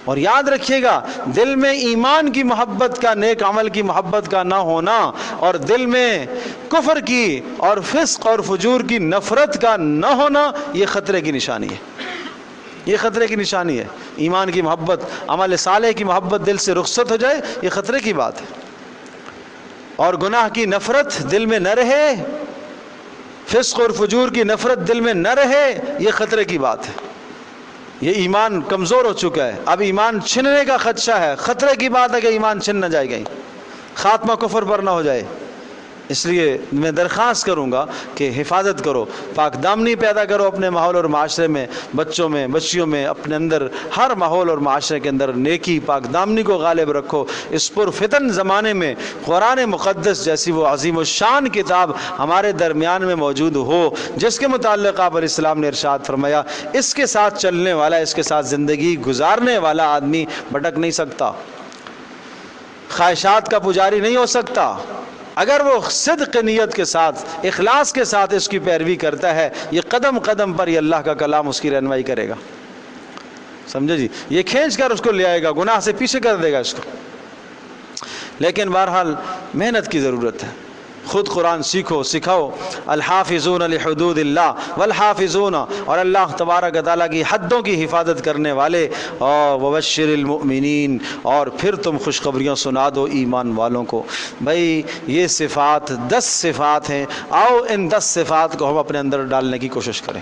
اور یاد رکھیے گا، دل میں ایمان کی محبت کا، نیک عمل کی محبت کا نہ ہونا، اور دل میں کفر کی اور فسق اور فجور کی نفرت کا نہ ہونا، یہ خطرے کی نشانی ہے، یہ خطرے کی نشانی ہے۔ ایمان کی محبت، عمل صالح کی محبت دل سے رخصت ہو جائے، یہ خطرے کی بات ہے، اور گناہ کی نفرت دل میں نہ رہے، فسق اور فجور کی نفرت دل میں نہ رہے، یہ خطرے کی بات ہے۔ یہ ایمان کمزور ہو چکا ہے، اب ایمان چھننے کا خدشہ ہے، خطرے کی بات ہے کہ ایمان چھن نہ جائے گا، خاتمہ کفر پر نہ ہو جائے۔ اس لیے میں درخواست کروں گا کہ حفاظت کرو، پاک دامنی پیدا کرو اپنے ماحول اور معاشرے میں، بچوں میں، بچیوں میں، اپنے اندر ہر ماحول اور معاشرے کے اندر نیکی، پاک دامنی کو غالب رکھو۔ اس پر فتن زمانے میں قرآن مقدس جیسی وہ عظیم الشان کتاب ہمارے درمیان میں موجود ہو، جس کے متعلق آپ علیہ السلام نے ارشاد فرمایا اس کے ساتھ چلنے والا، اس کے ساتھ زندگی گزارنے والا آدمی بھٹک نہیں سکتا، خواہشات کا پجاری نہیں ہو سکتا۔ اگر وہ صدق نیت کے ساتھ، اخلاص کے ساتھ اس کی پیروی کرتا ہے، یہ قدم قدم پر یہ اللہ کا کلام اس کی رہنمائی کرے گا، سمجھے جی، یہ کھینچ کر اس کو لے آئے گا، گناہ سے پیچھے کر دے گا اس کو۔ لیکن بہرحال محنت کی ضرورت ہے، خود قرآن سیکھو، سکھاؤ۔ الحافظون لحدود اللہ والحافظون، اور اللہ تبارک و تعالیٰ کی حدوں کی حفاظت کرنے والے، اور وبشر المؤمنین، اور پھر تم خوشخبریاں سنا دو ایمان والوں کو۔ بھائی یہ صفات 10 صفات ہیں، آؤ ان 10 صفات کو ہم اپنے اندر ڈالنے کی کوشش کریں۔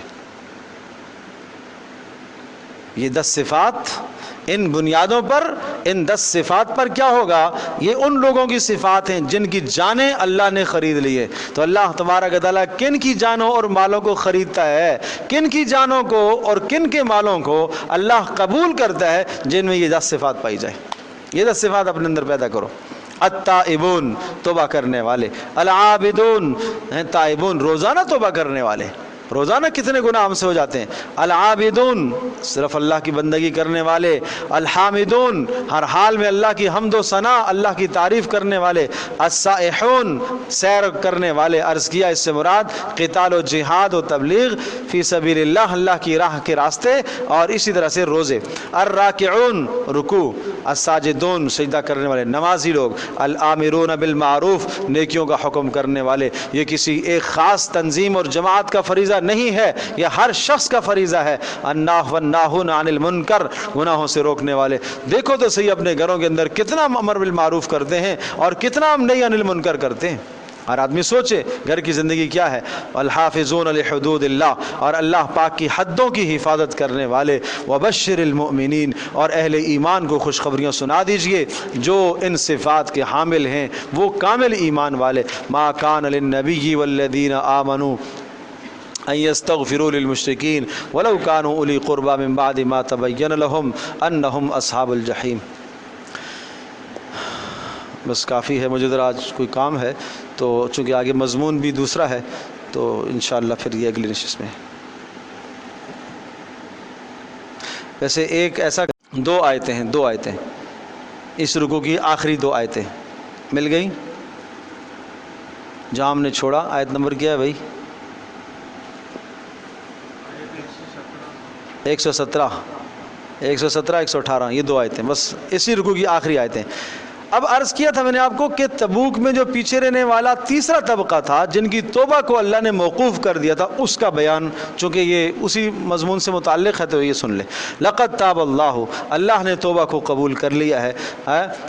یہ 10 صفات، ان بنیادوں پر، ان 10 صفات پر کیا ہوگا؟ یہ ان لوگوں کی صفات ہیں جن کی جانیں اللہ نے خرید لی ہے۔ تو اللہ تبارک و تعالیٰ کن کی جانوں اور مالوں کو خریدتا ہے، کن کی جانوں کو اور کن کے مالوں کو اللہ قبول کرتا ہے؟ جن میں یہ 10 صفات پائی جائے۔ یہ 10 صفات اپنے اندر پیدا کرو۔ التائبون، توبہ کرنے والے، العابدون، تائبون روزانہ توبہ کرنے والے، روزانہ کتنے گناہ ہم سے ہو جاتے ہیں۔ العابدون، صرف اللہ کی بندگی کرنے والے۔ الحامدون، ہر حال میں اللہ کی حمد و ثنا، اللہ کی تعریف کرنے والے۔ السائحون، سیر کرنے والے۔ عرض کیا اس سے مراد قتال و جہاد و تبلیغ فی سبیل اللہ، اللہ کی راہ کے راستے، اور اسی طرح سے روزے۔ الراکعون، رکوع۔ الساجدون، سجدہ کرنے والے، نمازی لوگ۔ الآمرون بالمعروف، نیکیوں کا حکم کرنے والے۔ یہ کسی ایک خاص تنظیم اور جماعت کا فریضہ نہیں ہے، یہ ہر شخص کا فریضہ ہے۔ والناہون عن المنکر، گناہوں سے روکنے والے۔ دیکھو تو صحیح اپنے گھروں کے اندر کتنا ہم امر بالمعروف کرتے ہیں اور کتنا ہم نہی عن المنکر کرتے ہیں۔ ہر آدمی سوچے گھر کی زندگی کیا ہے۔ الحافظون لحدود اللہ، اور اللہ پاک کی حدوں کی حفاظت کرنے والے۔ وبشر المؤمنین، اور اہل ایمان کو خوشخبریاں سنا دیجئے جو ان صفات کے حامل ہیں، وہ کامل ایمان والے۔ ما کان للنبی والذین آمنوا ان یستغفروا للمشرکین ولو کانوا اولی قربی من بعد ما تبین لهم انہم اصحاب الجحیم۔ بس کافی ہے، مجھے ذرا آج کوئی کام ہے، تو چونکہ آگے مضمون بھی دوسرا ہے، تو انشاءاللہ پھر یہ اگلی نشست میں۔ ویسے ایک ایسا 2 آیتیں ہیں، 2 آیتیں اس رکوع کی آخری 2 آیتیں مل گئیں۔ جہاں ہم نے چھوڑا، آیت نمبر کیا ہے بھائی؟ 117 118، یہ دو آیتیں بس، اسی رکوع کی آخری آیتیں۔ اب عرض کیا تھا میں نے آپ کو کہ تبوک میں جو پیچھے رہنے والا تیسرا طبقہ تھا جن کی توبہ کو اللہ نے موقوف کر دیا تھا، اس کا بیان چونکہ یہ اسی مضمون سے متعلق ہے تو یہ سن لیں۔ لقد تاب اللہ، اللہ نے توبہ کو قبول کر لیا ہے،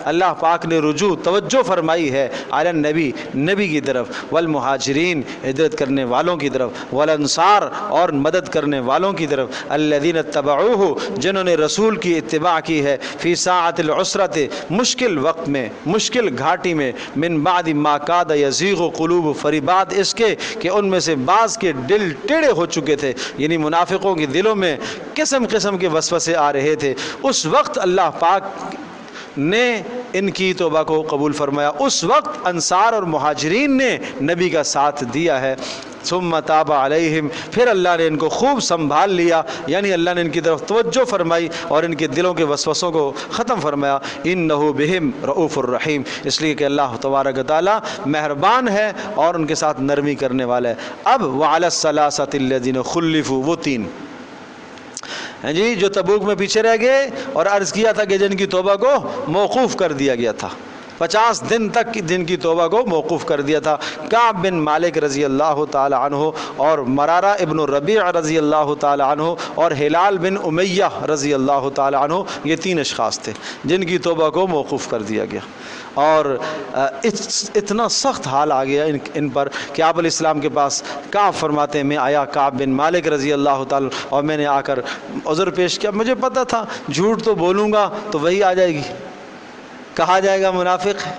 اللہ پاک نے رجوع توجہ فرمائی ہے علی النبی، نبی کی طرف، والمہاجرین ہجرت کرنے والوں کی طرف، والانصار اور مدد کرنے والوں کی طرف، الذین اتبعوہ جنہوں نے رسول کی اتباع کی ہے، فی ساعۃ العسرۃ مشکل وقت میں، مشکل گھاٹی میں، من بعد ما کاد یزیغ قلوب بعد اس کے کہ ان میں سے بعض کے دل ٹیڑے ہو چکے تھے، یعنی منافقوں کے دلوں میں قسم قسم کے وسوسے آ رہے تھے، اس وقت اللہ پاک نے ان کی توبہ کو قبول فرمایا، اس وقت انصار اور مہاجرین نے نبی کا ساتھ دیا ہے۔ ثم تاب علیہم، پھر اللہ نے ان کو خوب سنبھال لیا، یعنی اللہ نے ان کی طرف توجہ فرمائی اور ان کے دلوں کے وسوسوں کو ختم فرمایا۔ انہ بہم رؤوف الرحیم، اس لیے کہ اللہ تبارک و تعالی مہربان ہے اور ان کے ساتھ نرمی کرنے والا ہے۔ اب وعلی الثلاثۃ الذین خلفوا، وہ تین ہیں جی جو تبوک میں پیچھے رہ گئے، اور عرض کیا تھا کہ جن کی توبہ کو موقوف کر دیا گیا تھا، 50 دن تک جن کی توبہ کو موقوف کر دیا تھا، کعب بن مالک رضی اللہ تعالی عنہ اور مرارہ ابن ربیع رضی اللہ تعالی عنہ اور ہلال بن امیہ رضی اللہ تعالی عنہ، یہ تین اشخاص تھے جن کی توبہ کو موقوف کر دیا گیا۔ اور اتنا سخت حال آ گیا ان پر کہ آپ علیہ السلام کے پاس کعب فرماتے ہیں میں آیا، کعب بن مالک رضی اللہ تعالی، اور میں نے آ کر عذر پیش کیا، مجھے پتہ تھا جھوٹ تو بولوں گا تو وہی آ جائے گی، کہا جائے گا منافق ہے،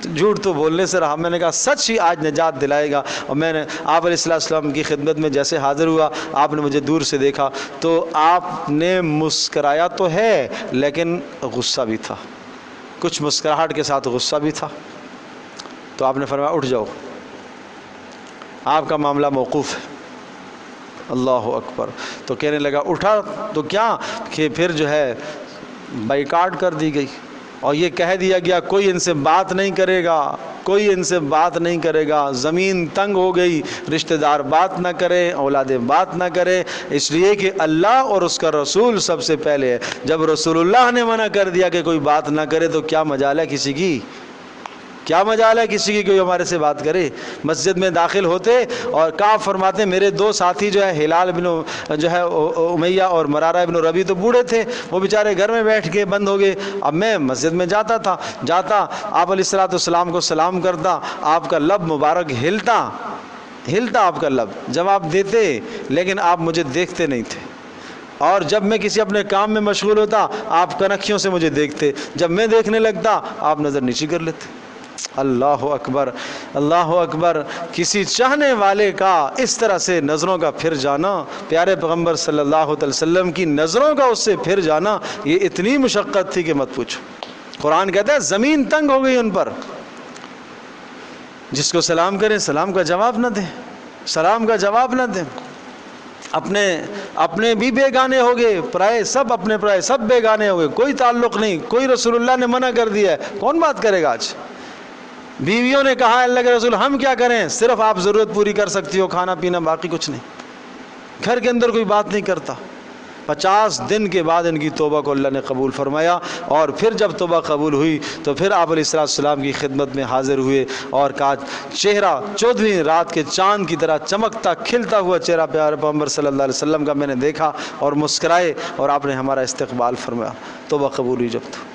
جھوٹ تو بولنے سے رہا، میں نے کہا سچ ہی آج نجات دلائے گا۔ اور میں نے آپ علیہ السلام کی خدمت میں جیسے حاضر ہوا، آپ نے مجھے دور سے دیکھا تو آپ نے مسکرایا تو ہے لیکن غصہ بھی تھا، کچھ مسکراہٹ کے ساتھ غصہ بھی تھا، تو آپ نے فرمایا اٹھ جاؤ، آپ کا معاملہ موقوف ہے۔ اللہ اکبر، تو کہنے لگا اٹھا تو کیا کہ پھر جو ہے بائیکاٹ کر دی گئی، اور یہ کہہ دیا گیا کوئی ان سے بات نہیں کرے گا، کوئی ان سے بات نہیں کرے گا، زمین تنگ ہو گئی، رشتہ دار بات نہ کریں، اولادیں بات نہ کریں، اس لیے کہ اللہ اور اس کا رسول سب سے پہلے ہے۔ جب رسول اللہ نے منع کر دیا کہ کوئی بات نہ کرے تو کیا مجال ہے کسی کی، کیا مجال ہے کسی کی کوئی ہمارے سے بات کرے۔ مسجد میں داخل ہوتے اور کعب فرماتے میرے دو ساتھی جو ہے ہلال بن جو ہے امیہ اور مرارہ بن ربیع تو بوڑھے تھے، وہ بیچارے گھر میں بیٹھ کے بند ہو گئے، اب میں مسجد میں جاتا آپ علیہ السلام کو سلام کرتا، آپ کا لب مبارک ہلتا آپ کا لب، جواب دیتے، لیکن آپ مجھے دیکھتے نہیں تھے، اور جب میں کسی اپنے کام میں مشغول ہوتا آپ کنکھیوں سے مجھے دیکھتے، جب میں دیکھنے لگتا آپ نظر نیچی کر لیتے۔ اللہ اکبر، اللہ اکبر، کسی چاہنے والے کا اس طرح سے نظروں کا پھر جانا، پیارے پیغمبر صلی اللہ علیہ وسلم کی نظروں کا اس سے پھر جانا، یہ اتنی مشقت تھی کہ مت پوچھو۔ قرآن کہتا ہے زمین تنگ ہو گئی ان پر، جس کو سلام کریں سلام کا جواب نہ دیں، سلام کا جواب نہ دیں، اپنے بھی بیگانے ہو گئے، پرائے سب بیگانے ہو گئے، کوئی تعلق نہیں، کوئی رسول اللہ نے منع کر دیا ہے، کون بات کرے گا آج؟ بیویوں نے کہا اللہ کے رسول ہم کیا کریں، صرف آپ ضرورت پوری کر سکتی ہو، کھانا پینا، باقی کچھ نہیں، گھر کے اندر کوئی بات نہیں کرتا۔ 50 دن کے بعد ان کی توبہ کو اللہ نے قبول فرمایا، اور پھر جب توبہ قبول ہوئی تو پھر آپ علیہ السلام کی خدمت میں حاضر ہوئے، اور کہا چہرہ 14ویں رات کے چاند کی طرح چمکتا کھلتا ہوا چہرہ پیارے پیغمبر صلی اللہ علیہ وسلم کا میں نے دیکھا، اور مسکرائے، اور آپ نے ہمارا استقبال فرمایا، توبہ قبول ہوئی جب تو،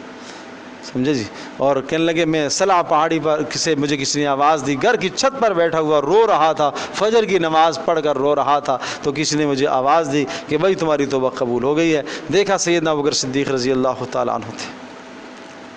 سمجھے جی۔ اور کہنے لگے میں صلا پہاڑی پر مجھے کسی نے آواز دی، گھر کی چھت پر بیٹھا ہوا رو رہا تھا، فجر کی نماز پڑھ کر رو رہا تھا، تو کسی نے مجھے آواز دی کہ بھائی تمہاری توبہ قبول ہو گئی ہے۔ دیکھا سیدنا ابوبکر صدیق رضی اللہ تعالیٰ عنہ تھے،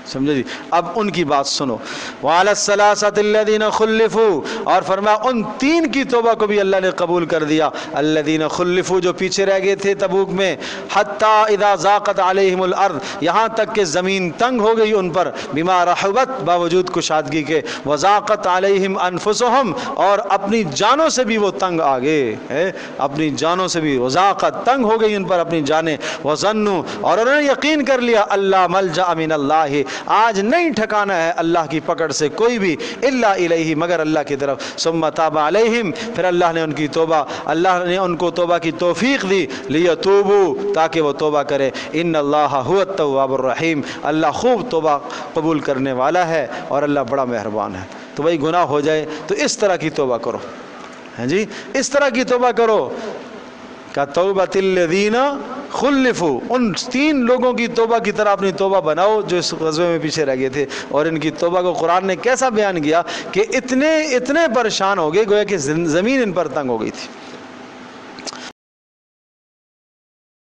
سمجھے جی۔ اب ان کی بات سنو، وعلی الثلاثۃ الذین خلفوا، اور فرمایا ان تین کی توبہ کو بھی اللہ نے قبول کر دیا، الذین خلفوا جو پیچھے رہ گئے تھے تبوک میں، حتی اذا ضاقت علیہم الارض یہاں تک کہ زمین تنگ ہو گئی ان پر، بما رحبت باوجود کشادگی کے، وضاقت علیہم انفسہم اور اپنی جانوں سے بھی وہ تنگ آ گئے، اپنی جانوں سے بھی وضاقت تنگ ہو گئی ان پر اپنی جانیں، وظنوا اور انہوں نے یقین کر لیا اللہ ملجأ من اللہ آج نہیں ٹھکانا ہے اللہ کی پکڑ سے کوئی بھی، الا الیہ مگر اللہ کی طرف، ثم تاب علیہم پھر اللہ نے ان کی توبہ، اللہ نے ان کو توبہ کی توفیق دی، لیتوبوا تاکہ وہ توبہ کرے، ان اللہ هو التواب الرحیم اللہ خوب توبہ قبول کرنے والا ہے اور اللہ بڑا مہربان ہے۔ تو بھائی گناہ ہو جائے تو اس طرح کی توبہ کرو، ہاں جی اس طرح کی توبہ کرو کہ توبۃ الذین خلفوا، ان 3 لوگوں کی توبہ کی طرح اپنی توبہ بناؤ جو اس غزوے میں پیچھے رہ گئے تھے۔ اور ان کی توبہ کو قرآن نے کیسا بیان کیا کہ اتنے پریشان ہو گئے گویا کہ زمین ان پر تنگ ہو گئی تھی۔